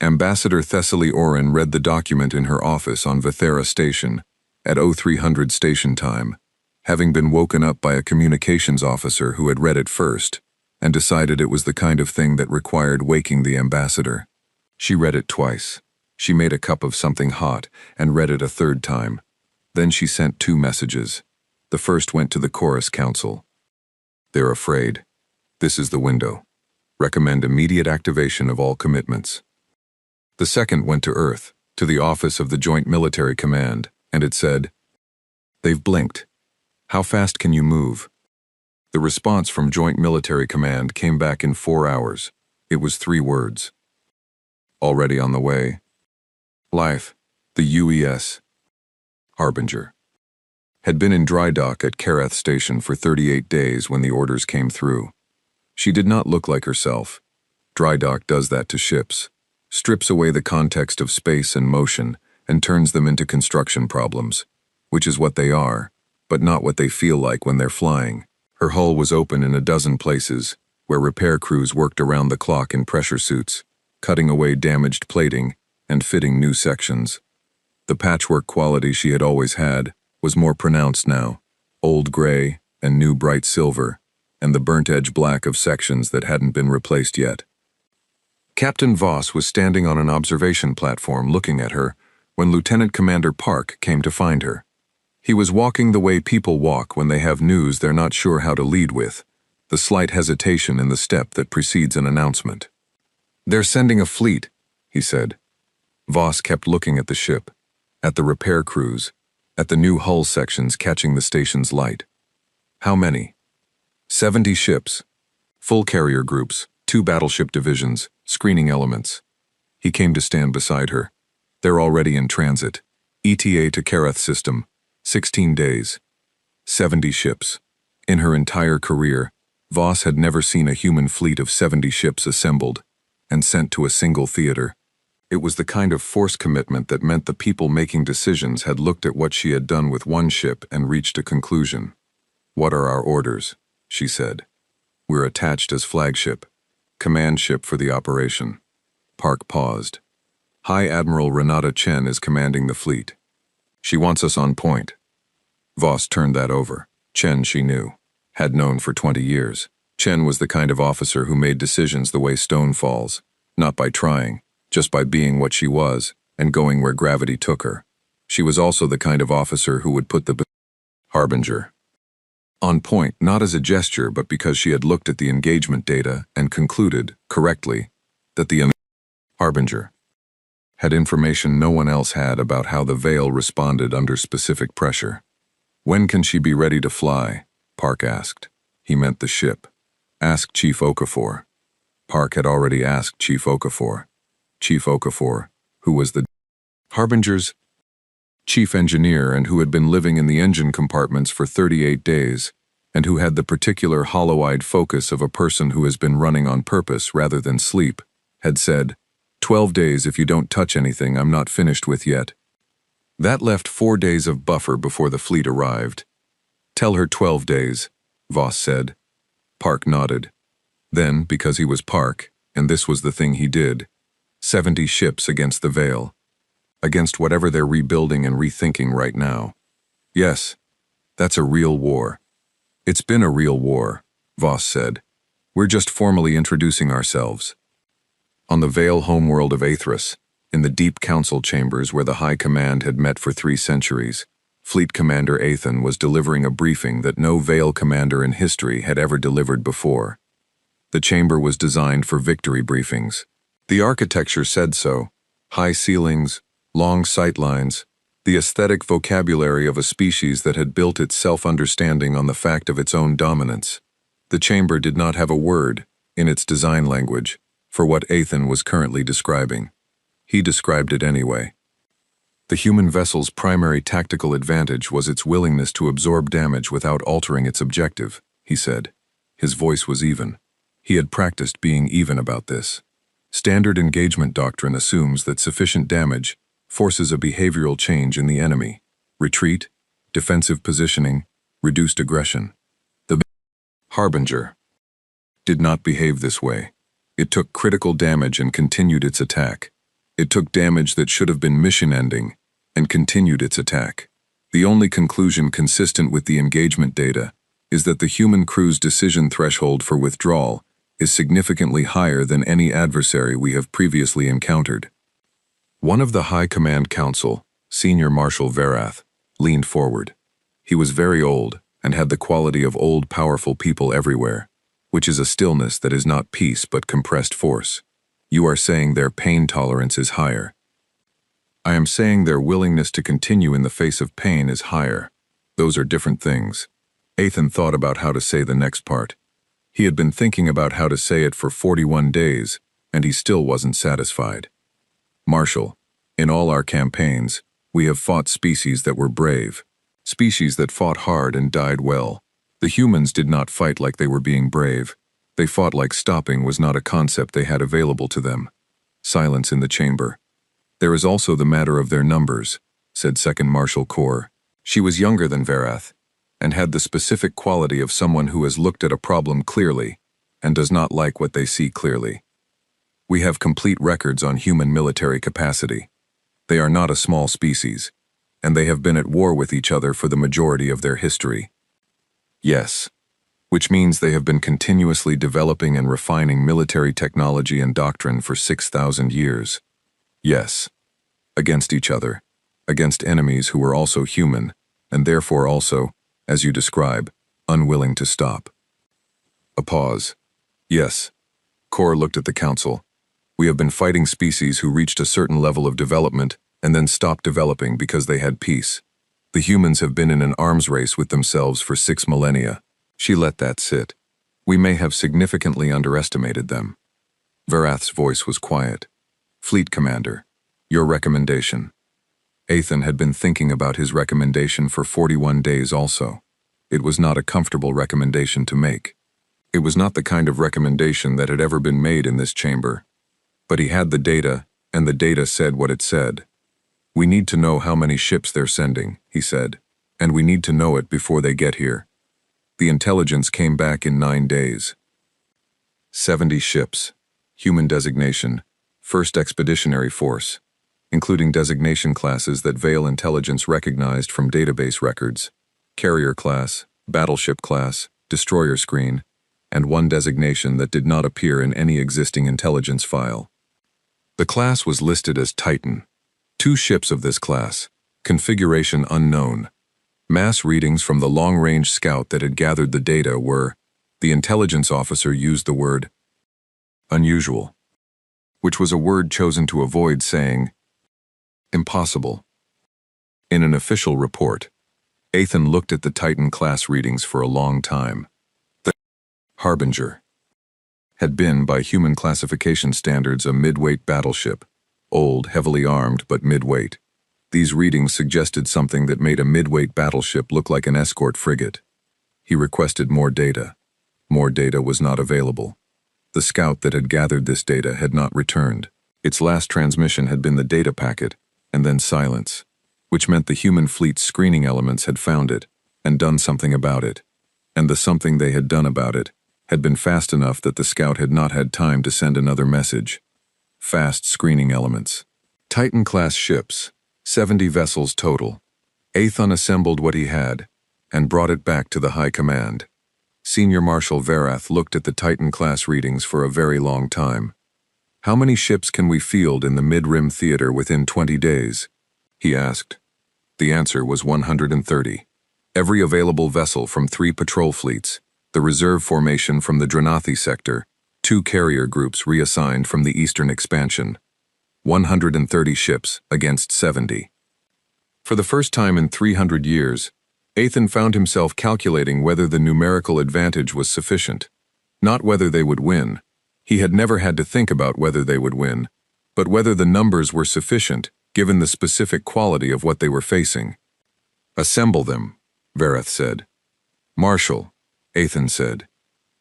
Ambassador Thessaly Oren read the document in her office on Vithera Station, at 0300 station time, having been woken up by a communications officer who had read it first, and decided it was the kind of thing that required waking the ambassador. She read it twice. She made a cup of something hot and read it a third time. Then she sent 2 messages. The first went to the Chorus Council. They're afraid. This is the window. Recommend immediate activation of all commitments. The second went to Earth, to the office of the Joint Military Command, and it said, They've blinked. How fast can you move? The response from Joint Military Command came back in 4 hours. It was 3 words. Already on the way. Life, the UES, Harbinger, had been in dry dock at Kareth Station for 38 days when the orders came through. She did not look like herself. Dry dock does that to ships, strips away the context of space and motion and turns them into construction problems, which is what they are, but not what they feel like when they're flying. Her hull was open in a dozen places, where repair crews worked around the clock in pressure suits, cutting away damaged plating and fitting new sections. The patchwork quality she had always had was more pronounced now, old gray and new bright silver, and the burnt-edge black of sections that hadn't been replaced yet. Captain Voss was standing on an observation platform looking at her when Lieutenant Commander Park came to find her. He was walking the way people walk when they have news they're not sure how to lead with, the slight hesitation in the step that precedes an announcement. They're sending a fleet, he said. Voss kept looking at the ship, at the repair crews, at the new hull sections catching the station's light. How many? 70 ships. Full carrier groups, 2 battleship divisions, screening elements. He came to stand beside her. They're already in transit. ETA to Kareth system. 16 days. 70 ships. In her entire career, Voss had never seen a human fleet of 70 ships assembled and sent to a single theater. It was the kind of force commitment that meant the people making decisions had looked at what she had done with one ship and reached a conclusion. What are our orders? She said. We're attached as flagship. Command ship for the operation. Park paused. High Admiral Renata Chen is commanding the fleet. She wants us on point. Voss turned that over. Chen, she knew, had known for 20 years. Chen was the kind of officer who made decisions the way stone falls, not by trying, just by being what she was and going where gravity took her. She was also the kind of officer who would put the Harbinger on point, not as a gesture, but because she had looked at the engagement data and concluded, correctly, that the Harbinger had information no one else had about how the Veil responded under specific pressure. "When can she be ready to fly?" Park asked. He meant the ship. "Ask Chief Okafor." Park had already asked Chief Okafor. Chief Okafor, who was the Harbinger's chief engineer and who had been living in the engine compartments for 38 days, and who had the particular hollow-eyed focus of a person who has been running on purpose rather than sleep, had said, 12 days if you don't touch anything I'm not finished with yet. That left 4 days of buffer before the fleet arrived. "Tell her 12 days, Voss said. Park nodded. Then, because he was Park, and this was the thing he did, 70 ships against the Veil. Against whatever they're rebuilding and rethinking right now. Yes, that's a real war. It's been a real war, Voss said. We're just formally introducing ourselves. On the Veil homeworld of Aethris, in the deep council chambers where the High Command had met for 3 centuries, Fleet Commander Aethan was delivering a briefing that no Veil commander in history had ever delivered before. The chamber was designed for victory briefings. The architecture said so. High ceilings, long sightlines, the aesthetic vocabulary of a species that had built its self-understanding on the fact of its own dominance. The chamber did not have a word, in its design language, for what Aethan was currently describing. He described it anyway. The human vessel's primary tactical advantage was its willingness to absorb damage without altering its objective, he said. His voice was even. He had practiced being even about this. Standard engagement doctrine assumes that sufficient damage forces a behavioral change in the enemy. Retreat, defensive positioning, reduced aggression. The Harbinger did not behave this way. It took critical damage and continued its attack. It took damage that should have been mission-ending and continued its attack. The only conclusion consistent with the engagement data is that the human crew's decision threshold for withdrawal is significantly higher than any adversary we have previously encountered. One of the High Command Council, Senior Marshal Verath, leaned forward. He was very old and had the quality of old powerful people everywhere, which is a stillness that is not peace but compressed force. You are saying their pain tolerance is higher. I am saying their willingness to continue in the face of pain is higher. Those are different things. Aethan thought about how to say the next part. He had been thinking about how to say it for 41 days, and he still wasn't satisfied. Marshal, in all our campaigns, we have fought species that were brave, species that fought hard and died well. The humans did not fight like they were being brave. They fought like stopping was not a concept they had available to them. Silence in the chamber. There is also the matter of their numbers, said Second Marshal Kor. She was younger than Verath, and had the specific quality of someone who has looked at a problem clearly and does not like what they see clearly. We have complete records on human military capacity. They are not a small species, and they have been at war with each other for the majority of their history. Yes, which means they have been continuously developing and refining military technology and doctrine for 6,000 years. Yes, against each other, against enemies who were also human, and therefore also, as you describe, unwilling to stop. A pause. Yes. Kor looked at the council. We have been fighting species who reached a certain level of development and then stopped developing because they had peace. The humans have been in an arms race with themselves for 6 millennia. She let that sit. We may have significantly underestimated them. Verath's voice was quiet. Fleet Commander, your recommendation. Aethan had been thinking about his recommendation for 41 days also. It was not a comfortable recommendation to make. It was not the kind of recommendation that had ever been made in this chamber. But he had the data, and the data said what it said. We need to know how many ships they're sending, he said, and we need to know it before they get here. The intelligence came back in 9 days. 70 ships. Human designation. First Expeditionary Force. Including designation classes that Veil Intelligence recognized from database records. Carrier class, Battleship class, Destroyer screen, and 1 designation that did not appear in any existing intelligence file. The class was listed as Titan. 2 ships of this class, Configuration unknown. Mass readings from the long-range scout that had gathered the data were, the intelligence officer used the word unusual, which was a word chosen to avoid saying impossible. In an official report, Ethan looked at the Titan-class readings for a long time. The Harbinger had been, by human classification standards, a mid-weight battleship, old, heavily armed, but mid-weight. These readings suggested something that made a mid-weight battleship look like an escort frigate. He requested more data. More data was not available. The scout that had gathered this data had not returned. Its last transmission had been the data packet, and then silence, which meant the human fleet's screening elements had found it and done something about it. And the something they had done about it had been fast enough that the scout had not had time to send another message. Fast screening elements. Titan-class ships, 70 vessels total. Ethan assembled what he had and brought it back to the High Command. Senior Marshal Verath looked at the Titan-class readings for a very long time. "How many ships can we field in the mid-rim theater within 20 days?" he asked. The answer was 130. Every available vessel from 3 patrol fleets, the reserve formation from the Dranathi sector, 2 carrier groups reassigned from the Eastern Expansion. 130 ships against 70. For the first time in 300 years, Ethan found himself calculating whether the numerical advantage was sufficient. Not whether they would win. He had never had to think about whether they would win, but whether the numbers were sufficient, given the specific quality of what they were facing. "Assemble them," Verath said. "Marshal," Ethan said,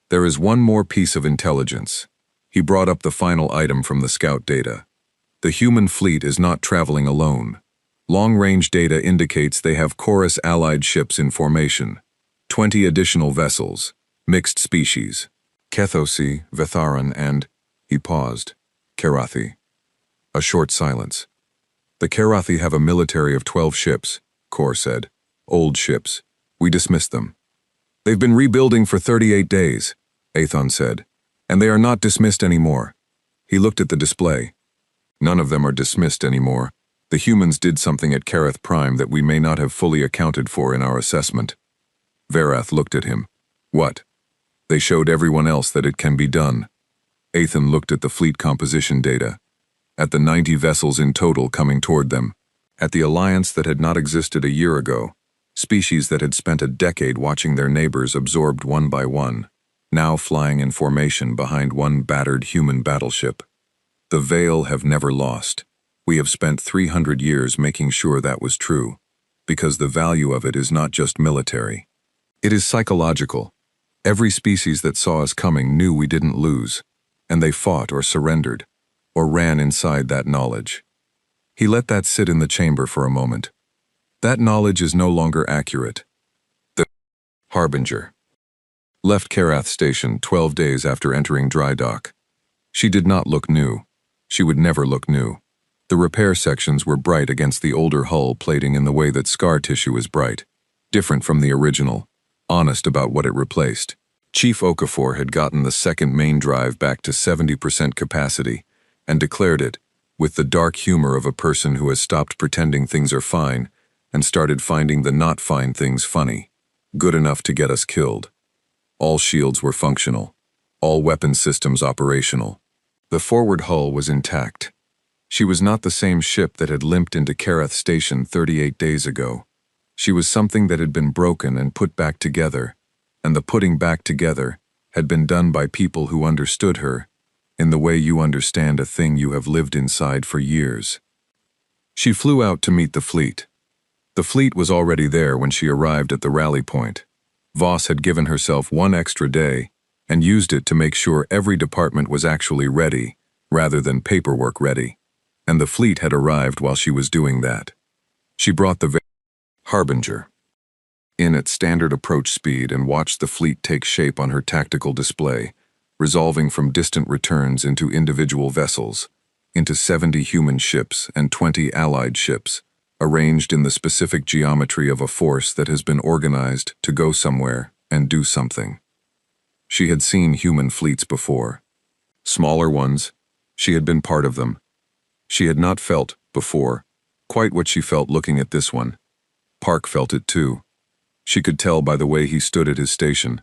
"there is one more piece of intelligence." He brought up the final item from the scout data. The human fleet is not traveling alone. Long-range data indicates they have Chorus allied ships in formation. 20 additional vessels, mixed species. Kethosi, Vetharan, and, he paused, Karathi. A short silence. "The Karathi have a military of 12 ships, Kor said. Old ships. We dismissed them." "They've been rebuilding for 38 days, Ethan said, "and they are not dismissed anymore." He looked at the display. "None of them are dismissed anymore. The humans did something at Karath Prime that we may not have fully accounted for in our assessment." Verath looked at him. "What?" "They showed everyone else that it can be done." Ethan looked at the fleet composition data, at the 90 vessels in total coming toward them, at the alliance that had not existed a year ago, species that had spent a decade watching their neighbors absorbed one by one, now flying in formation behind one battered human battleship. The Veil have never lost. We have spent 300 years making sure that was true, because the value of it is not just military. It is psychological. Every species that saw us coming knew we didn't lose, and they fought or surrendered, or ran inside that knowledge. He let that sit in the chamber for a moment. That knowledge is no longer accurate. The Harbinger left Karath Station 12 days after entering dry dock. She did not look new. She would never look new. The repair sections were bright against the older hull plating in the way that scar tissue is bright, different from the original, honest about what it replaced. Chief Okafor had gotten the second main drive back to 70% capacity and declared it, with the dark humor of a person who has stopped pretending things are fine and started finding the not fine things funny, good enough to get us killed. All shields were functional, all weapon systems operational. The forward hull was intact. She was not the same ship that had limped into Karath Station 38 days ago. She was something that had been broken and put back together, and the putting back together had been done by people who understood her, in the way you understand a thing you have lived inside for years. She flew out to meet the fleet. The fleet was already there when she arrived at the rally point. Voss had given herself 1 extra day and used it to make sure every department was actually ready, rather than paperwork ready. And the fleet had arrived while she was doing that. She brought the Harbinger in at standard approach speed and watched the fleet take shape on her tactical display, resolving from distant returns into individual vessels, into 70 human ships and 20 allied ships, arranged in the specific geometry of a force that has been organized to go somewhere and do something. She had seen human fleets before. Smaller ones, she had been part of them. She had not felt, before, Quite what she felt looking at this one. Park felt it too. She could tell by the way he stood at his station.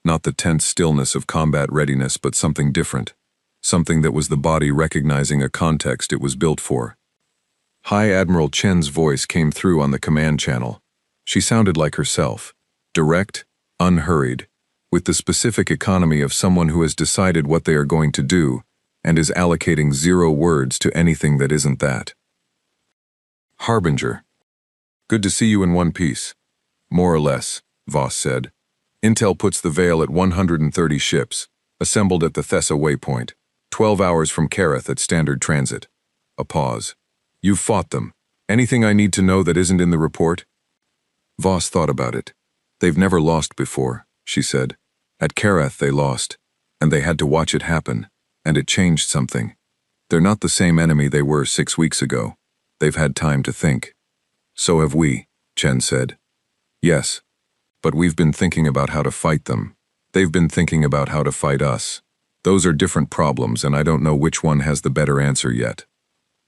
Not the tense stillness of combat readiness, but something different. Something that was the body recognizing a context it was built for. High Admiral Chen's voice came through on the command channel. She sounded like herself. Direct, unhurried, with the specific economy of someone who has decided what they are going to do and is allocating 0 words to anything that isn't that. Harbinger. Good to see you in one piece. More or less, Voss said. Intel puts the Veil at 130 ships, assembled at the Thessa waypoint, 12 hours from Kareth at standard transit. A pause. You've fought them. Anything I need to know that isn't in the report? Voss thought about it. They've never lost before, she said. At Kareth they lost, and they had to watch it happen, and it changed something. They're not the same enemy they were 6 weeks ago. They've had time to think. So have we, Chen said. Yes, but we've been thinking about how to fight them. They've been thinking about how to fight us. Those are different problems, and I don't know which one has the better answer yet.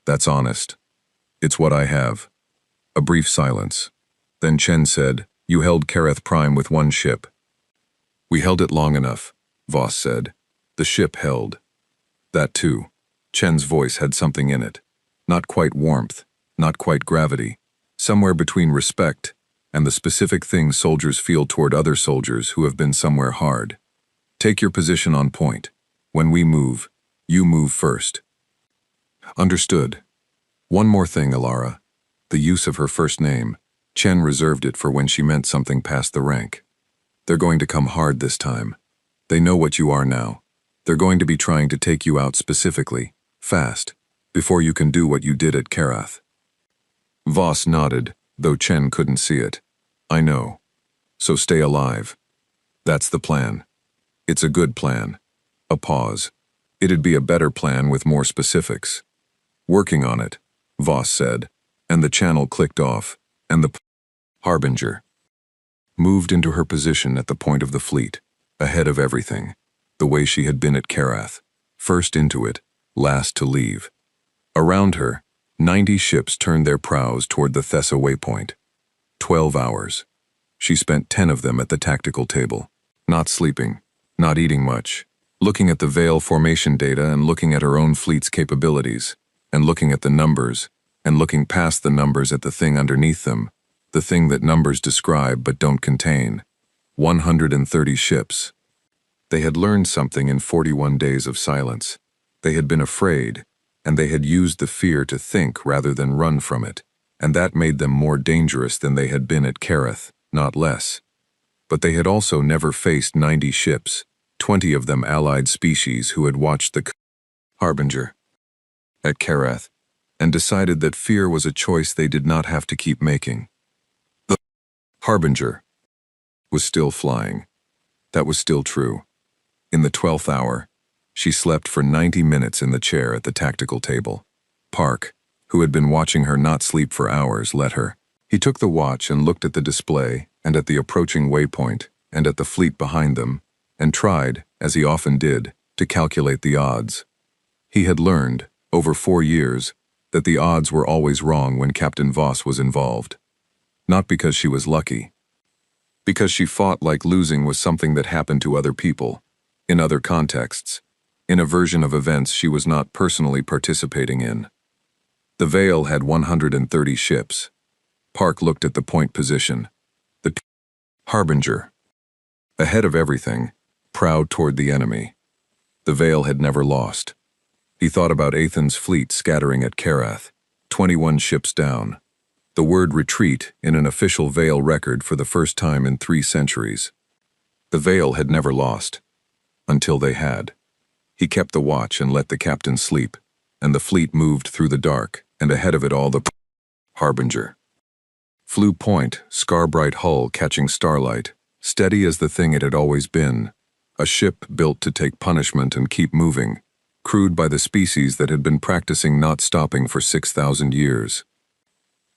That's honest. It's what I have. A brief silence. Then Chen said, You held Kareth Prime with 1 ship. We held it long enough, Voss said. The ship held. That too. Chen's voice had something in it. Not quite warmth, not quite gravity. Somewhere between respect and the specific things soldiers feel toward other soldiers who have been somewhere hard. Take your position on point. When we move, you move first. Understood. One more thing, Alara. The use of her first name. Chen reserved it for when she meant something past the rank. They're going to come hard this time. They know what you are now. They're going to be trying to take you out specifically, fast, before you can do what you did at Kareth. Voss nodded, though Chen couldn't see it. I know. So stay alive. That's the plan. It's a good plan. A pause. It'd be a better plan with more specifics. Working on it, Voss said, and the channel clicked off, and the Harbinger moved into her position at the point of the fleet, ahead of everything, the way she had been at Kareth, first into it, last to leave. Around her, 90 ships turned their prows toward the Thessa waypoint. 12 hours. She spent 10 of them at the tactical table, not sleeping, not eating much, looking at the Veil formation data and looking at her own fleet's capabilities, and looking at the numbers, and looking past the numbers at the thing underneath them, the thing that numbers describe but don't contain. 130 ships. They had learned something in 41 days of silence. They had been afraid, and they had used the fear to think rather than run from it, and that made them more dangerous than they had been at Kareth, not less. But they had also never faced 90 ships, 20 of them allied species who had watched the Harbinger at Kareth, and decided that fear was a choice they did not have to keep making. The Harbinger was still flying. That was still true. In the 12th hour, she slept for 90 minutes in the chair at the tactical table. Park, who had been watching her not sleep for hours, let her. He took the watch and looked at the display and at the approaching waypoint and at the fleet behind them, and tried, as he often did, to calculate the odds. He had learned, over 4 years, that the odds were always wrong when Captain Voss was involved. Not because she was lucky. Because she fought like losing was something that happened to other people, in other contexts, in a version of events she was not personally participating in. The Veil had 130 ships. Park looked at the point position. The Harbinger. Ahead of everything, proud toward the enemy. The Veil had never lost. He thought about Athen's fleet scattering at Kareth, 21 ships down. The word retreat in an official Veil record for the first time in 3 centuries. The Veil had never lost. Until they had. He kept the watch and let the captain sleep, and the fleet moved through the dark, and ahead of it all the Harbinger. Flew point, scar-bright hull catching starlight, steady as the thing it had always been, a ship built to take punishment and keep moving, crewed by the species that had been practicing not stopping for 6,000 years.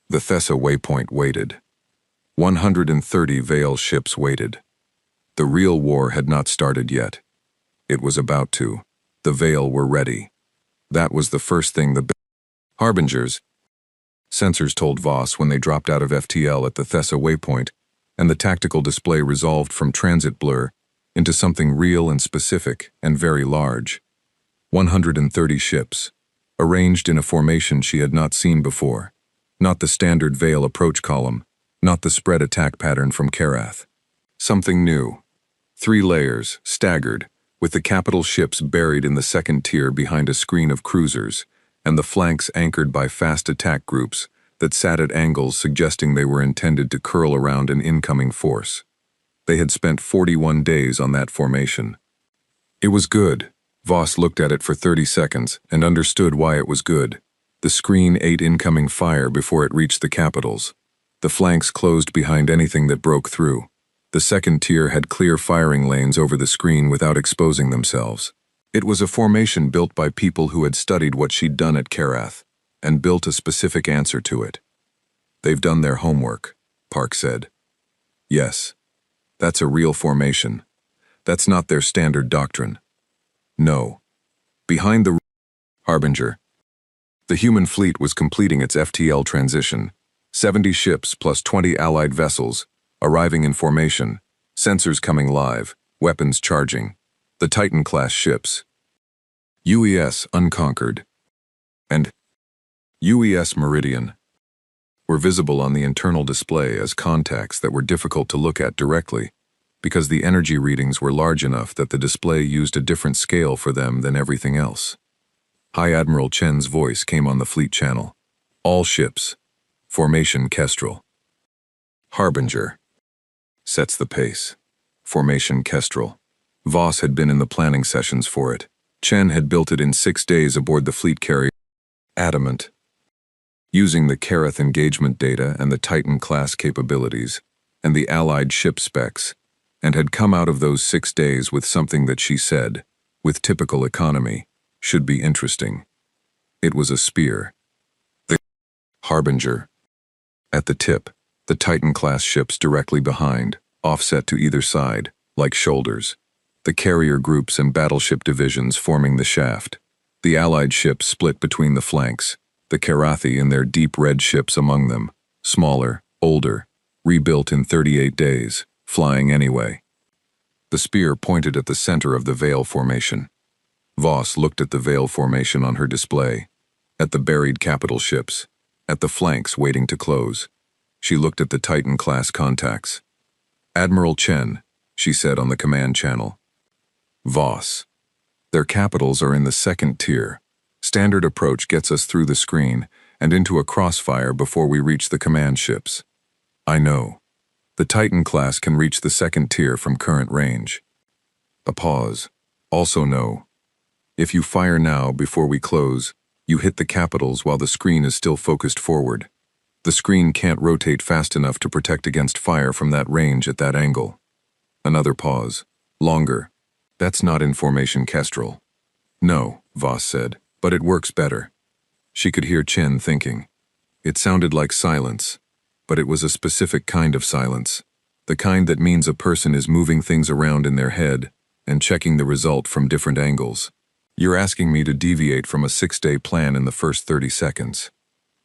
The Thessa waypoint waited. 130 Veil ships waited. The real war had not started yet. It was about to. The Veil were ready. That was the first thing the Harbingers Sensors told Voss when they dropped out of FTL at the Thessa waypoint, and the tactical display resolved from transit blur into something real and specific and very large. 130 ships, arranged in a formation she had not seen before. Not the standard Veil approach column, not the spread attack pattern from Karath. Something new. 3 layers, staggered, with the capital ships buried in the second tier behind a screen of cruisers, and the flanks anchored by fast attack groups that sat at angles suggesting they were intended to curl around an incoming force. They had spent 41 days on that formation. It was good. Voss looked at it for 30 seconds and understood why it was good. The screen ate incoming fire before it reached the capitals. The flanks closed behind anything that broke through. The second tier had clear firing lanes over the screen without exposing themselves. It was a formation built by people who had studied what she'd done at Karath and built a specific answer to it. "They've done their homework," Park said. "Yes. That's a real formation. That's not their standard doctrine. No. Behind the Harbinger, the human fleet was completing its FTL transition. 70 ships plus 20 allied vessels, arriving in formation, sensors coming live, weapons charging. The Titan-class ships, UES Unconquered and UES Meridian, were visible on the internal display as contacts that were difficult to look at directly, because the energy readings were large enough that the display used a different scale for them than everything else. High Admiral Chen's voice came on the fleet channel. "All ships. Formation Kestrel. Harbinger. Sets the pace. Formation Kestrel." Voss had been in the planning sessions for it. Chen had built it in 6 days aboard the fleet carrier Adamant, using the Karath engagement data and the Titan-class capabilities, and the allied ship specs, and had come out of those 6 days with something that she said, with typical economy, should be interesting. It was a spear. The Harbinger. At the tip, the Titan-class ships directly behind, offset to either side, like shoulders. The carrier groups and battleship divisions forming the shaft. The allied ships split between the flanks, the Karathi and their deep red ships among them, smaller, older, rebuilt in 38 days, flying anyway. The spear pointed at the center of the Veil formation. Voss looked at the Veil formation on her display, at the buried capital ships, at the flanks waiting to close. She looked at the Titan-class contacts. "Admiral Chen," she said on the command channel. "Voss. Their capitals are in the second tier. Standard approach gets us through the screen and into a crossfire before we reach the command ships. I know. The Titan class can reach the second tier from current range." A pause. "Also know. If you fire now before we close, you hit the capitals while the screen is still focused forward. The screen can't rotate fast enough to protect against fire from that range at that angle." Another pause. Longer. "That's not in formation Kestrel." "No," Voss said, "but it works better." She could hear Chen thinking. It sounded like silence, but it was a specific kind of silence, the kind that means a person is moving things around in their head and checking the result from different angles. "You're asking me to deviate from a 6-day plan in the first 30 seconds.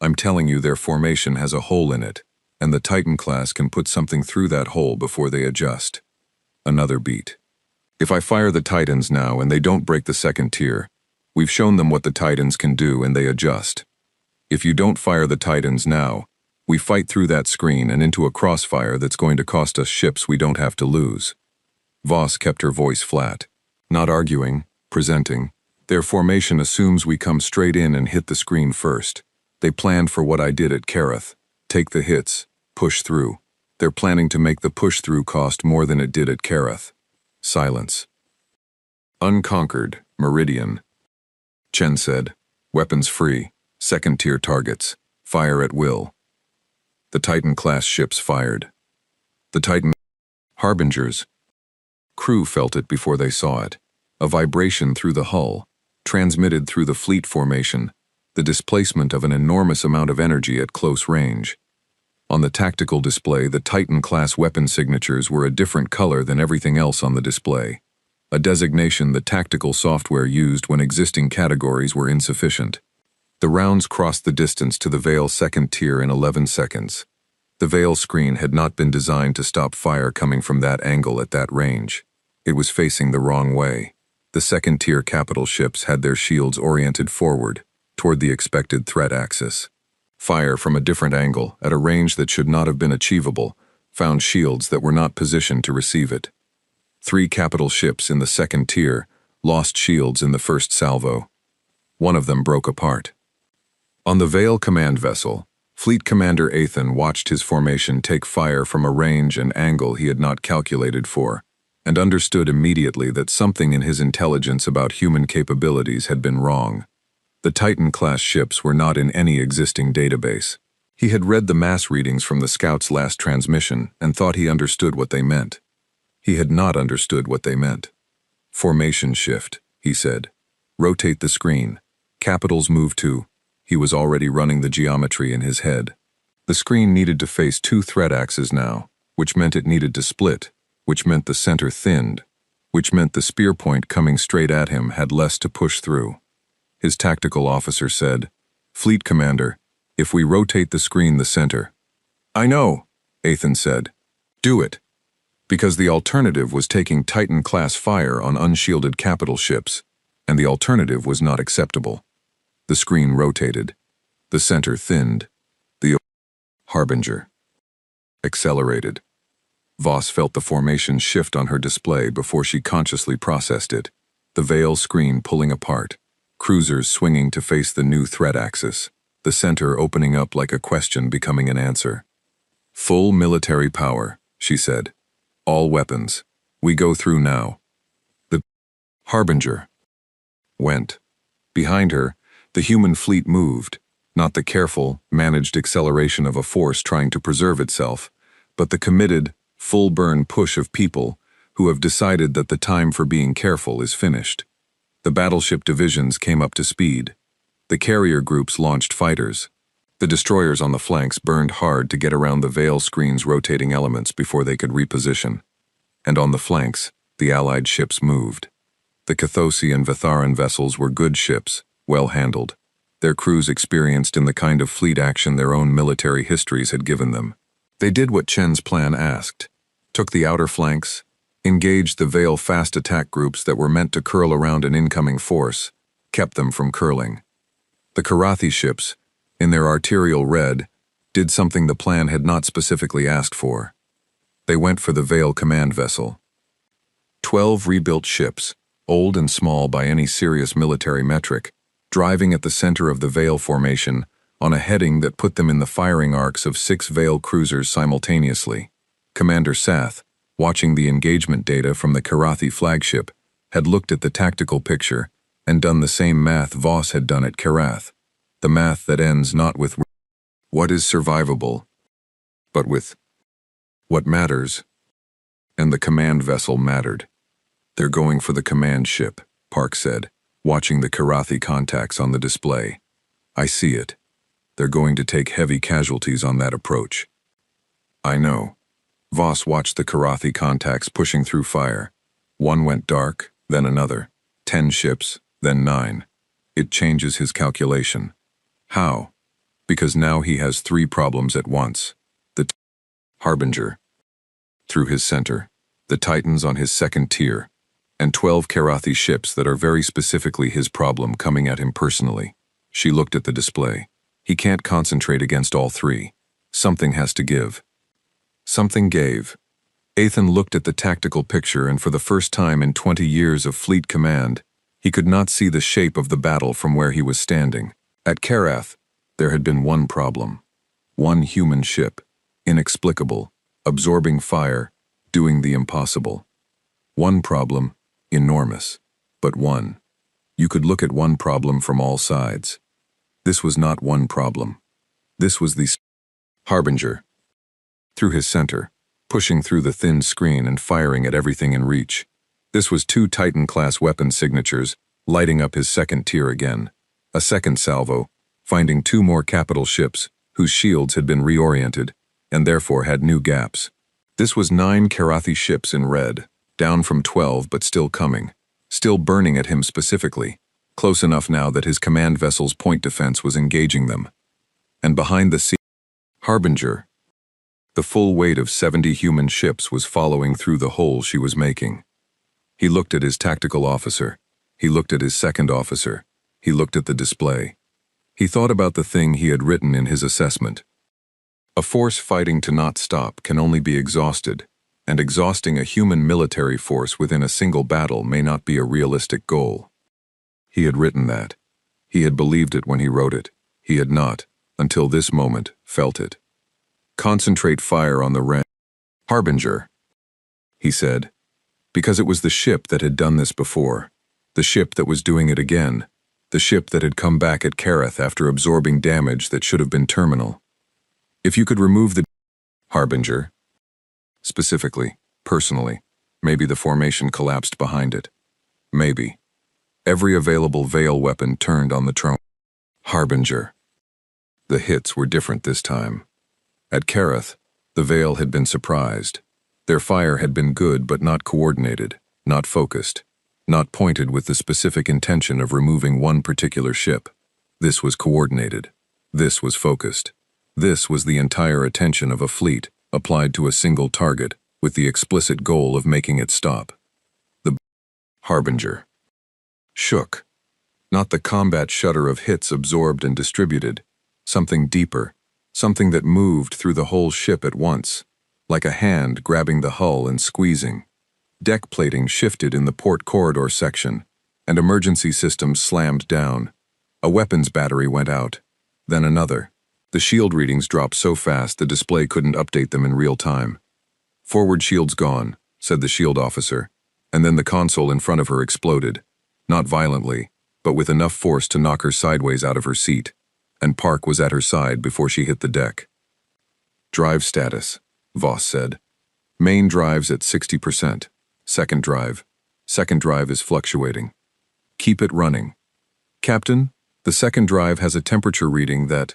I'm telling you their formation has a hole in it, and the Titan class can put something through that hole before they adjust." Another beat. "If I fire the Titans now and they don't break the second tier, we've shown them what the Titans can do and they adjust. If you don't fire the Titans now, we fight through that screen and into a crossfire that's going to cost us ships we don't have to lose." Voss kept her voice flat, not arguing, presenting. "Their formation assumes we come straight in and hit the screen first. They planned for what I did at Karath. Take the hits, push through. They're planning to make the push-through cost more than it did at Karath." Silence. "Unconquered, Meridian," Chen said. "Weapons free, second-tier targets. Fire at will." The Titan-class ships fired. The Titan Harbingers. Crew felt it before they saw it. A vibration through the hull, transmitted through the fleet formation, the displacement of an enormous amount of energy at close range. On the tactical display, the Titan-class weapon signatures were a different color than everything else on the display, a designation the tactical software used when existing categories were insufficient. The rounds crossed the distance to the Veil second tier in 11 seconds. The Veil screen had not been designed to stop fire coming from that angle at that range. It was facing the wrong way. The second-tier capital ships had their shields oriented forward, toward the expected threat axis. Fire from a different angle, at a range that should not have been achievable, found shields that were not positioned to receive it. 3 capital ships in the second tier lost shields in the first salvo. One of them broke apart. On the Veil command vessel, Fleet Commander Athan watched his formation take fire from a range and angle he had not calculated for, and understood immediately that something in his intelligence about human capabilities had been wrong. The Titan-class ships were not in any existing database. He had read the mass readings from the Scout's last transmission and thought he understood what they meant. He had not understood what they meant. Formation shift, he said. Rotate the screen. Capitals move to. He was already running the geometry in his head. The screen needed to face 2 threat axes now, which meant it needed to split, which meant the center thinned, which meant the spear point coming straight at him had less to push through. His tactical officer said, "Fleet Commander, if we rotate the screen the center." "I know," Athan said. "Do it." Because the alternative was taking Titan-class fire on unshielded capital ships, and the alternative was not acceptable. The screen rotated. The center thinned. The Harbinger accelerated. Voss felt the formation shift on her display before she consciously processed it, the Veil screen pulling apart, cruisers swinging to face the new threat axis, the center opening up like a question becoming an answer. "Full military power," she said. "All weapons. We go through now." The Harbinger went. Behind her, the human fleet moved, not the careful, managed acceleration of a force trying to preserve itself, but the committed, full-burn push of people who have decided that the time for being careful is finished. The battleship divisions came up to speed. The carrier groups launched fighters. The destroyers on the flanks burned hard to get around the Veil screen's rotating elements before they could reposition. And on the flanks, the Allied ships moved. The Cathosi and Vitharan vessels were good ships, well handled. Their crews experienced in the kind of fleet action their own military histories had given them. They did what Chen's plan asked, took the outer flanks, engaged the Veil fast attack groups that were meant to curl around an incoming force, kept them from curling. The Karathi ships, in their arterial red, did something the plan had not specifically asked for. They went for the Veil command vessel. 12 rebuilt ships, old and small by any serious military metric, driving at the center of the Veil formation on a heading that put them in the firing arcs of 6 Veil cruisers simultaneously. Commander Sath, watching the engagement data from the Karathi flagship, had looked at the tactical picture and done the same math Voss had done at Karath, the math that ends not with what is survivable, but with what matters. And the command vessel mattered. "They're going for the command ship," Park said, watching the Karathi contacts on the display. "I see it. They're going to take heavy casualties on that approach." "I know." Voss watched the Karathi contacts pushing through fire. One went dark, then another. 10 ships, then 9. It changes his calculation. How? Because now he has 3 problems at once. The Harbinger, through his center, the Titans on his second tier, and 12 Karathi ships that are very specifically his problem coming at him personally. She looked at the display. He can't concentrate against all 3. Something has to give. Something gave. Athan looked at the tactical picture, and for the first time in 20 years of fleet command, he could not see the shape of the battle from where he was standing. At Karath, there had been one problem. One human ship, inexplicable, absorbing fire, doing the impossible. One problem, enormous, but one. You could look at one problem from all sides. This was not one problem. This was the Harbinger. Through his center, pushing through the thin screen and firing at everything in reach. This was 2 Titan-class weapon signatures, lighting up his second tier again. A second salvo, finding 2 more capital ships, whose shields had been reoriented, and therefore had new gaps. This was 9 Karathi ships in red, down from 12 but still coming, still burning at him specifically. close enough now that his command vessel's point defense was engaging them. And behind the sea, Harbinger, the full weight of 70 human ships was following through the hole she was making. He looked at his tactical officer. He looked at his second officer. He looked at the display. He thought about the thing he had written in his assessment. A force fighting to not stop can only be exhausted, and exhausting a human military force within a single battle may not be a realistic goal. He had written that. He had believed it when he wrote it. He had not, until this moment, felt it. Concentrate fire on the Harbinger, he said, because it was the ship that had done this before, the ship that was doing it again, the ship that had come back at Kareth after absorbing damage that should have been terminal. If you could remove the Harbinger, specifically, personally, maybe the formation collapsed behind it. Maybe. Every available Veil weapon turned on the throne. Harbinger. The hits were different this time. At Kareth, the Veil had been surprised. Their fire had been good but not coordinated, not focused, not pointed with the specific intention of removing one particular ship. This was coordinated. This was focused. This was the entire attention of a fleet applied to a single target with the explicit goal of making it stop. The Harbinger shook. Not the combat shudder of hits absorbed and distributed. Something deeper. Something that moved through the whole ship at once, like a hand grabbing the hull and squeezing. Deck plating shifted in the port corridor section, and emergency systems slammed down. A weapons battery went out, then another. The shield readings dropped so fast the display couldn't update them in real time. Forward shield's gone, said the shield officer, and then the console in front of her exploded, not violently, but with enough force to knock her sideways out of her seat, and Park was at her side before she hit the deck. Drive status, Voss said. Main drive's at 60%. Second drive is fluctuating. Keep it running. Captain, the second drive has a temperature reading that...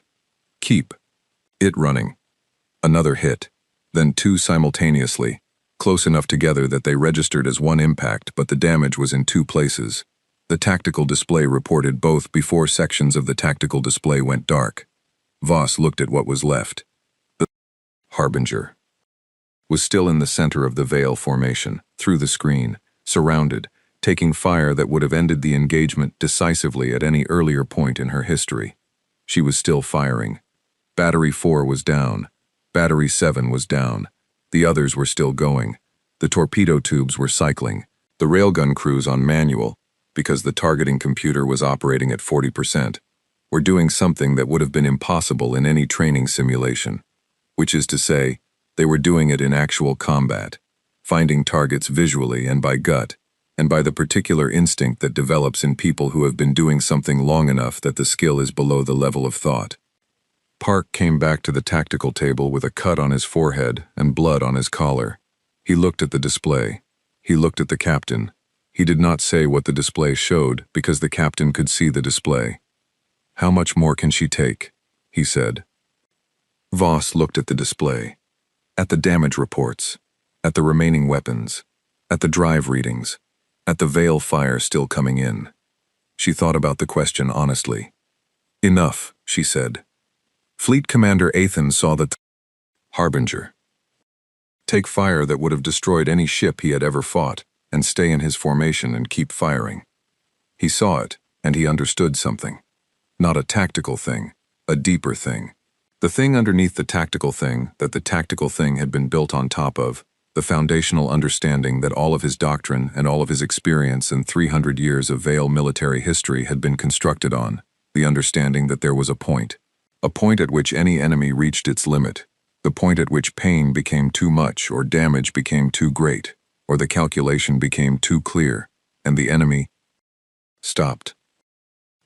Keep it running. Another hit, then two simultaneously, close enough together that they registered as one impact, but the damage was in two places. The tactical display reported both before sections of the tactical display went dark. Voss looked at what was left. The Harbinger was still in the center of the Veil formation, through the screen, surrounded, taking fire that would have ended the engagement decisively at any earlier point in her history. She was still firing. Battery 4 was down. Battery 7 was down. The others were still going. The torpedo tubes were cycling. The railgun crews on manual, because the targeting computer was operating at 40%, were doing something that would have been impossible in any training simulation, which is to say, they were doing it in actual combat, finding targets visually and by gut, and by the particular instinct that develops in people who have been doing something long enough that the skill is below the level of thought. Park came back to the tactical table with a cut on his forehead and blood on his collar. He looked at the display. He looked at the captain. He did not say what the display showed because the captain could see the display. "How much more can she take?" he said. Voss looked at the display, at the damage reports, at the remaining weapons, at the drive readings, at the Veil fire still coming in. She thought about the question honestly. "Enough," she said. Fleet Commander Athan saw the Harbinger take fire that would have destroyed any ship he had ever fought, and stay in his formation and keep firing. He saw it, and he understood something. Not a tactical thing, a deeper thing. The thing underneath the tactical thing that the tactical thing had been built on top of, the foundational understanding that all of his doctrine and all of his experience and 300 years of Veil military history had been constructed on, the understanding that there was a point at which any enemy reached its limit, the point at which pain became too much or damage became too great, or the calculation became too clear, and the enemy stopped.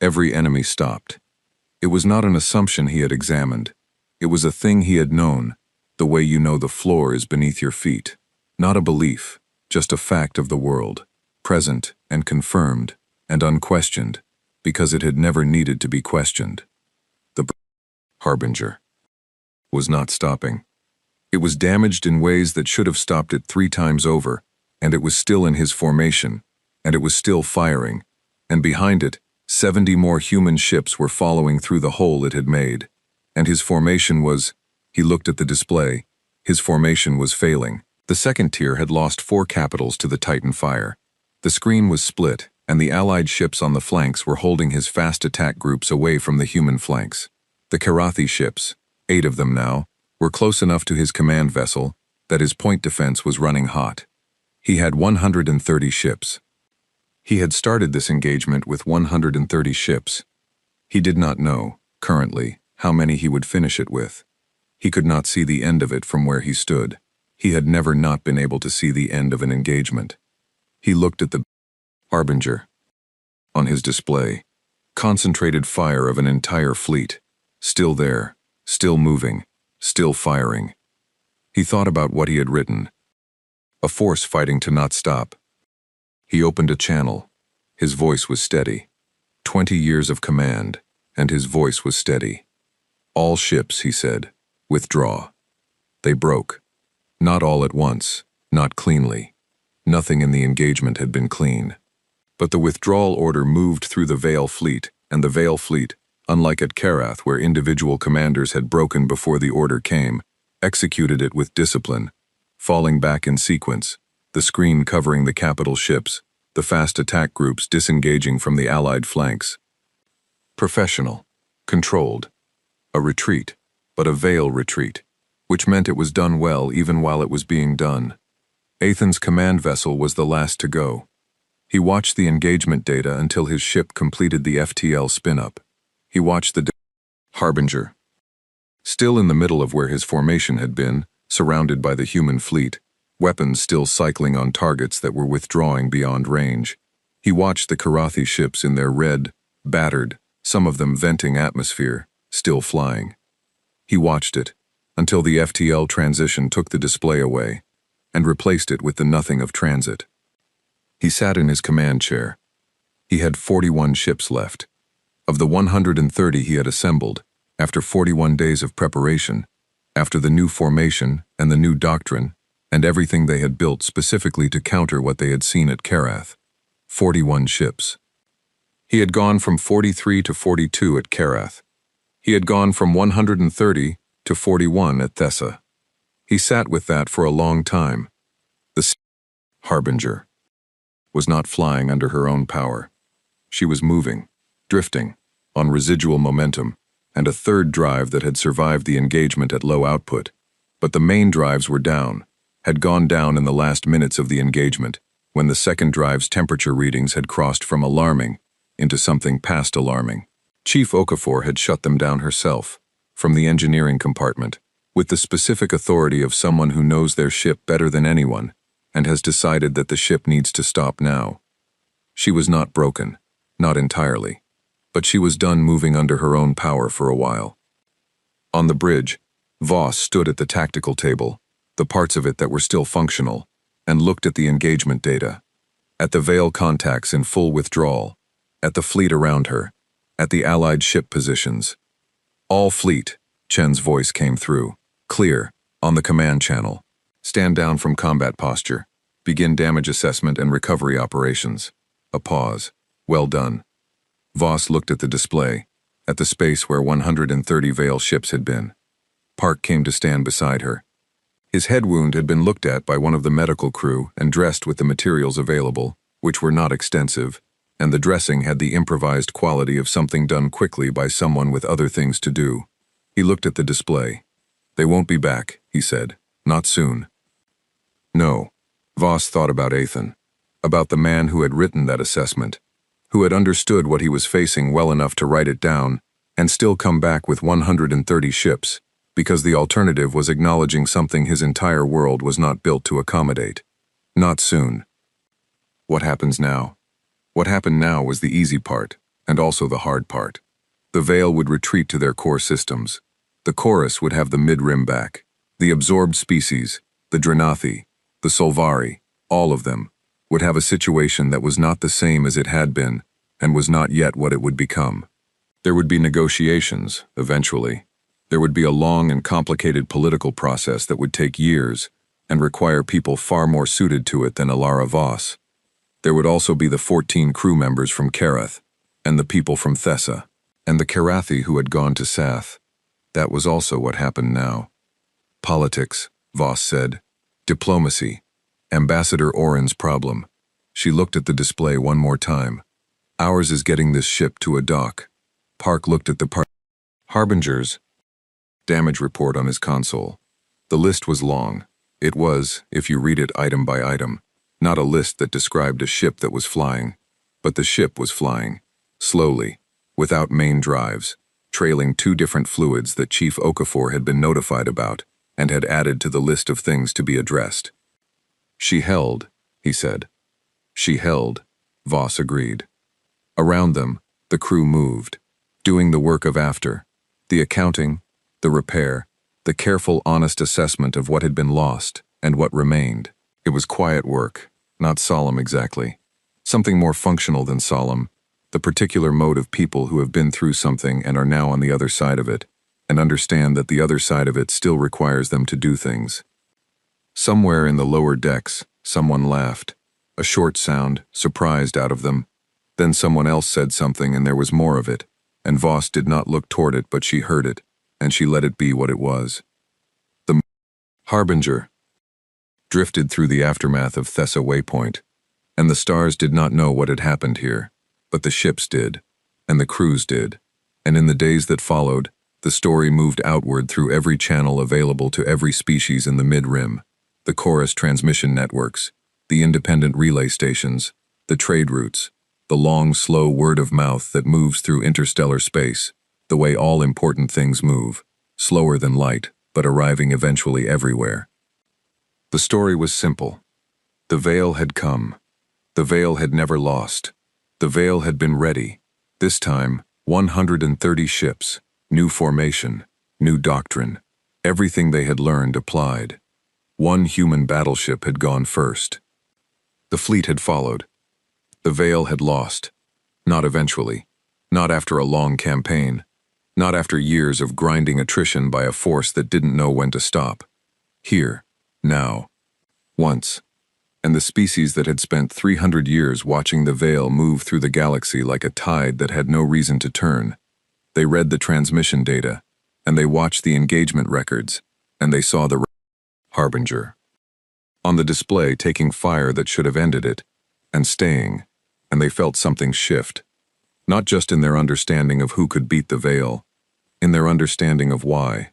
Every enemy stopped. It was not an assumption he had examined. It was a thing he had known, the way you know the floor is beneath your feet. Not a belief, just a fact of the world, present and confirmed and unquestioned, because it had never needed to be questioned. The Harbinger was not stopping. It was damaged in ways that should have stopped it 3 times over, and it was still in his formation, and it was still firing, and behind it, 70 more human ships were following through the hole it had made. And his formation was— he looked at the display. His formation was failing. The second tier had lost 4 capitals to the Titan fire. The screen was split, and the Allied ships on the flanks were holding his fast attack groups away from the human flanks. The Karathi ships, 8 of them now, were close enough to his command vessel that his point defense was running hot. He had 130 ships. He had started this engagement with 130 ships. He did not know, currently, how many he would finish it with. He could not see the end of it from where he stood. He had never not been able to see the end of an engagement. He looked at the Harbinger on his display. Concentrated fire of an entire fleet. Still there, still moving, still firing. He thought about what he had written. A force fighting to not stop. He opened a channel. His voice was steady. 20 years of command, and his voice was steady. All ships, he said, withdraw. They broke. Not all at once, not cleanly. Nothing in the engagement had been clean. But the withdrawal order moved through the Vale fleet, and the Vale fleet, unlike at Karath where individual commanders had broken before the order came, executed it with discipline, falling back in sequence, the screen covering the capital ships, the fast attack groups disengaging from the Allied flanks. Professional, controlled. A retreat, but a Vale retreat, which meant it was done well even while it was being done. Athen's command vessel was the last to go. He watched the engagement data until his ship completed the FTL spin-up. He watched the Harbinger. Still in the middle of where his formation had been, surrounded by the human fleet, weapons still cycling on targets that were withdrawing beyond range. He watched the Karathi ships in their red, battered, some of them venting atmosphere, still flying. He watched it, until the FTL transition took the display away, and replaced it with the nothing of transit. He sat in his command chair. He had 41 ships left. Of the 130 he had assembled, after 41 days of preparation, after the new formation and the new doctrine, and everything they had built specifically to counter what they had seen at Karath, 41 ships. He had gone from 43 to 42 at Karath. He had gone from 130 to 41 at Thessa. He sat with that for a long time. The Harbinger was not flying under her own power. She was moving, drifting, on residual momentum, and a third drive that had survived the engagement at low output. But the main drives were down, had gone down in the last minutes of the engagement, when the second drive's temperature readings had crossed from alarming into something past alarming. Chief Okafor had shut them down herself, from the engineering compartment, with the specific authority of someone who knows their ship better than anyone, and has decided that the ship needs to stop now. She was not broken, not entirely, but she was done moving under her own power for a while. On the bridge, Voss stood at the tactical table, the parts of it that were still functional, and looked at the engagement data, at the Vale contacts in full withdrawal, at the fleet around her, at the Allied ship positions. All fleet, Chen's voice came through, clear, on the command channel. Stand down from combat posture. Begin damage assessment and recovery operations. A pause. Well done. Voss looked at the display, at the space where 130 Vale ships had been. Park came to stand beside her. His head wound had been looked at by one of the medical crew and dressed with the materials available, which were not extensive, and the dressing had the improvised quality of something done quickly by someone with other things to do. He looked at the display. They won't be back, he said. Not soon. No. Voss thought about Athen, about the man who had written that assessment, who had understood what he was facing well enough to write it down and still come back with 130 ships, because the alternative was acknowledging something his entire world was not built to accommodate. Not soon. What happens now? What happened now was the easy part, and also the hard part. The Vale would retreat to their core systems. The Chorus would have the mid-rim back. The absorbed species, the Dranathi, the Solvari, all of them, would have a situation that was not the same as it had been, and was not yet what it would become. There would be negotiations, eventually. There would be a long and complicated political process that would take years, and require people far more suited to it than Alara Voss. There would also be the 14 crew members from Karath. and the people from Thessa, and the Karathi who had gone to Sath. That was also what happened now. Politics, Voss said. Diplomacy. Ambassador Oren's problem. She looked at the display one more time. Ours is getting this ship to a dock. Park looked at the Harbinger's damage report on his console. The list was long. It was, if you read it item by item, not a list that described a ship that was flying, but the ship was flying, slowly, without main drives, trailing 2 different fluids that Chief Okafor had been notified about and had added to the list of things to be addressed. She held, he said. She held, Voss agreed. Around them, the crew moved, doing the work of after, the accounting, the repair, the careful, honest assessment of what had been lost and what remained. It was quiet work, not solemn exactly. Something more functional than solemn, the particular mode of people who have been through something and are now on the other side of it, and understand that the other side of it still requires them to do things. Somewhere in the lower decks, someone laughed, a short sound, surprised out of them. Then someone else said something and there was more of it, and Voss did not look toward it but she heard it, and she let it be what it was. The Harbinger drifted through the aftermath of Thessa Waypoint, and the stars did not know what had happened here, but the ships did, and the crews did, and in the days that followed, the story moved outward through every channel available to every species in the mid-rim, the chorus transmission networks, the independent relay stations, the trade routes, the long, slow word of mouth that moves through interstellar space, the way all important things move, slower than light, but arriving eventually everywhere. The story was simple. The Veil had come. The Veil had never lost. The Veil had been ready. This time, 130 ships, new formation, new doctrine. Everything they had learned applied. One human battleship had gone first. The fleet had followed. The Veil had lost. Not eventually. Not after a long campaign. Not after years of grinding attrition by a force that didn't know when to stop. Here. Now. Once. And the species that had spent 300 years watching the Veil move through the galaxy like a tide that had no reason to turn. They read the transmission data, and they watched the engagement records, and they saw the Harbinger on the display taking fire that should have ended it, and staying, and they felt something shift, not just in their understanding of who could beat the Veil, in their understanding of why.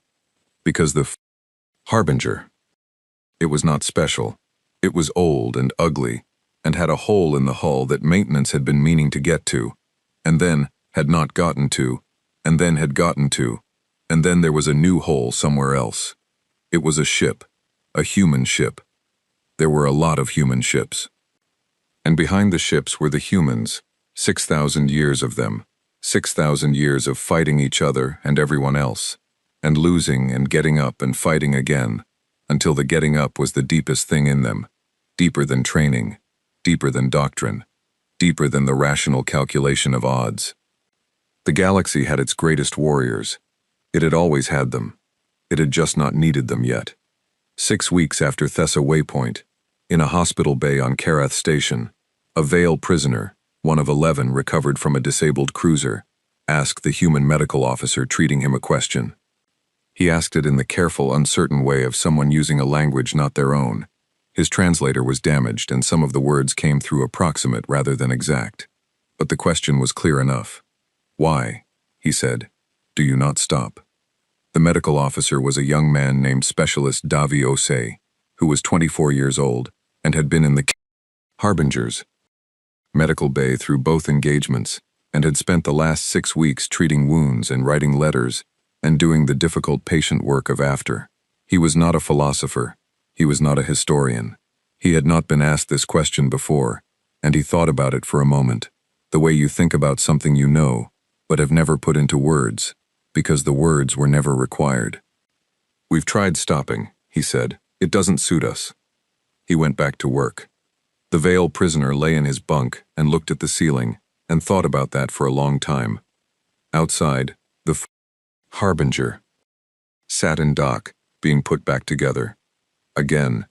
Because the Harbinger, it was not special. It was old and ugly, and had a hole in the hull that maintenance had been meaning to get to, and then had not gotten to, and then had gotten to, and then there was a new hole somewhere else. It was a ship, a human ship. There were a lot of human ships. And behind the ships were the humans, 6,000 years of them, 6,000 years of fighting each other and everyone else, and losing and getting up and fighting again, until the getting up was the deepest thing in them, deeper than training, deeper than doctrine, deeper than the rational calculation of odds. The galaxy had its greatest warriors. It had always had them. It had just not needed them yet. 6 weeks after Thessa Waypoint, in a hospital bay on Karath Station, a Veil prisoner, one of 11 recovered from a disabled cruiser, asked the human medical officer treating him a question. He asked it in the careful, uncertain way of someone using a language not their own. His translator was damaged and some of the words came through approximate rather than exact. But the question was clear enough. "Why," he said, "do you not stop?" The medical officer was a young man named Specialist Davi Osei, who was 24 years old and had been in the Harbinger's medical bay through both engagements and had spent the last 6 weeks treating wounds and writing letters and doing the difficult patient work of after. He was not a philosopher. He was not a historian. He had not been asked this question before, and he thought about it for a moment, the way you think about something you know, but have never put into words, because the words were never required. "We've tried stopping," he said. "It doesn't suit us." He went back to work. The Veil prisoner lay in his bunk and looked at the ceiling and thought about that for a long time. Outside, the Harbinger sat in dock, being put back together. Again,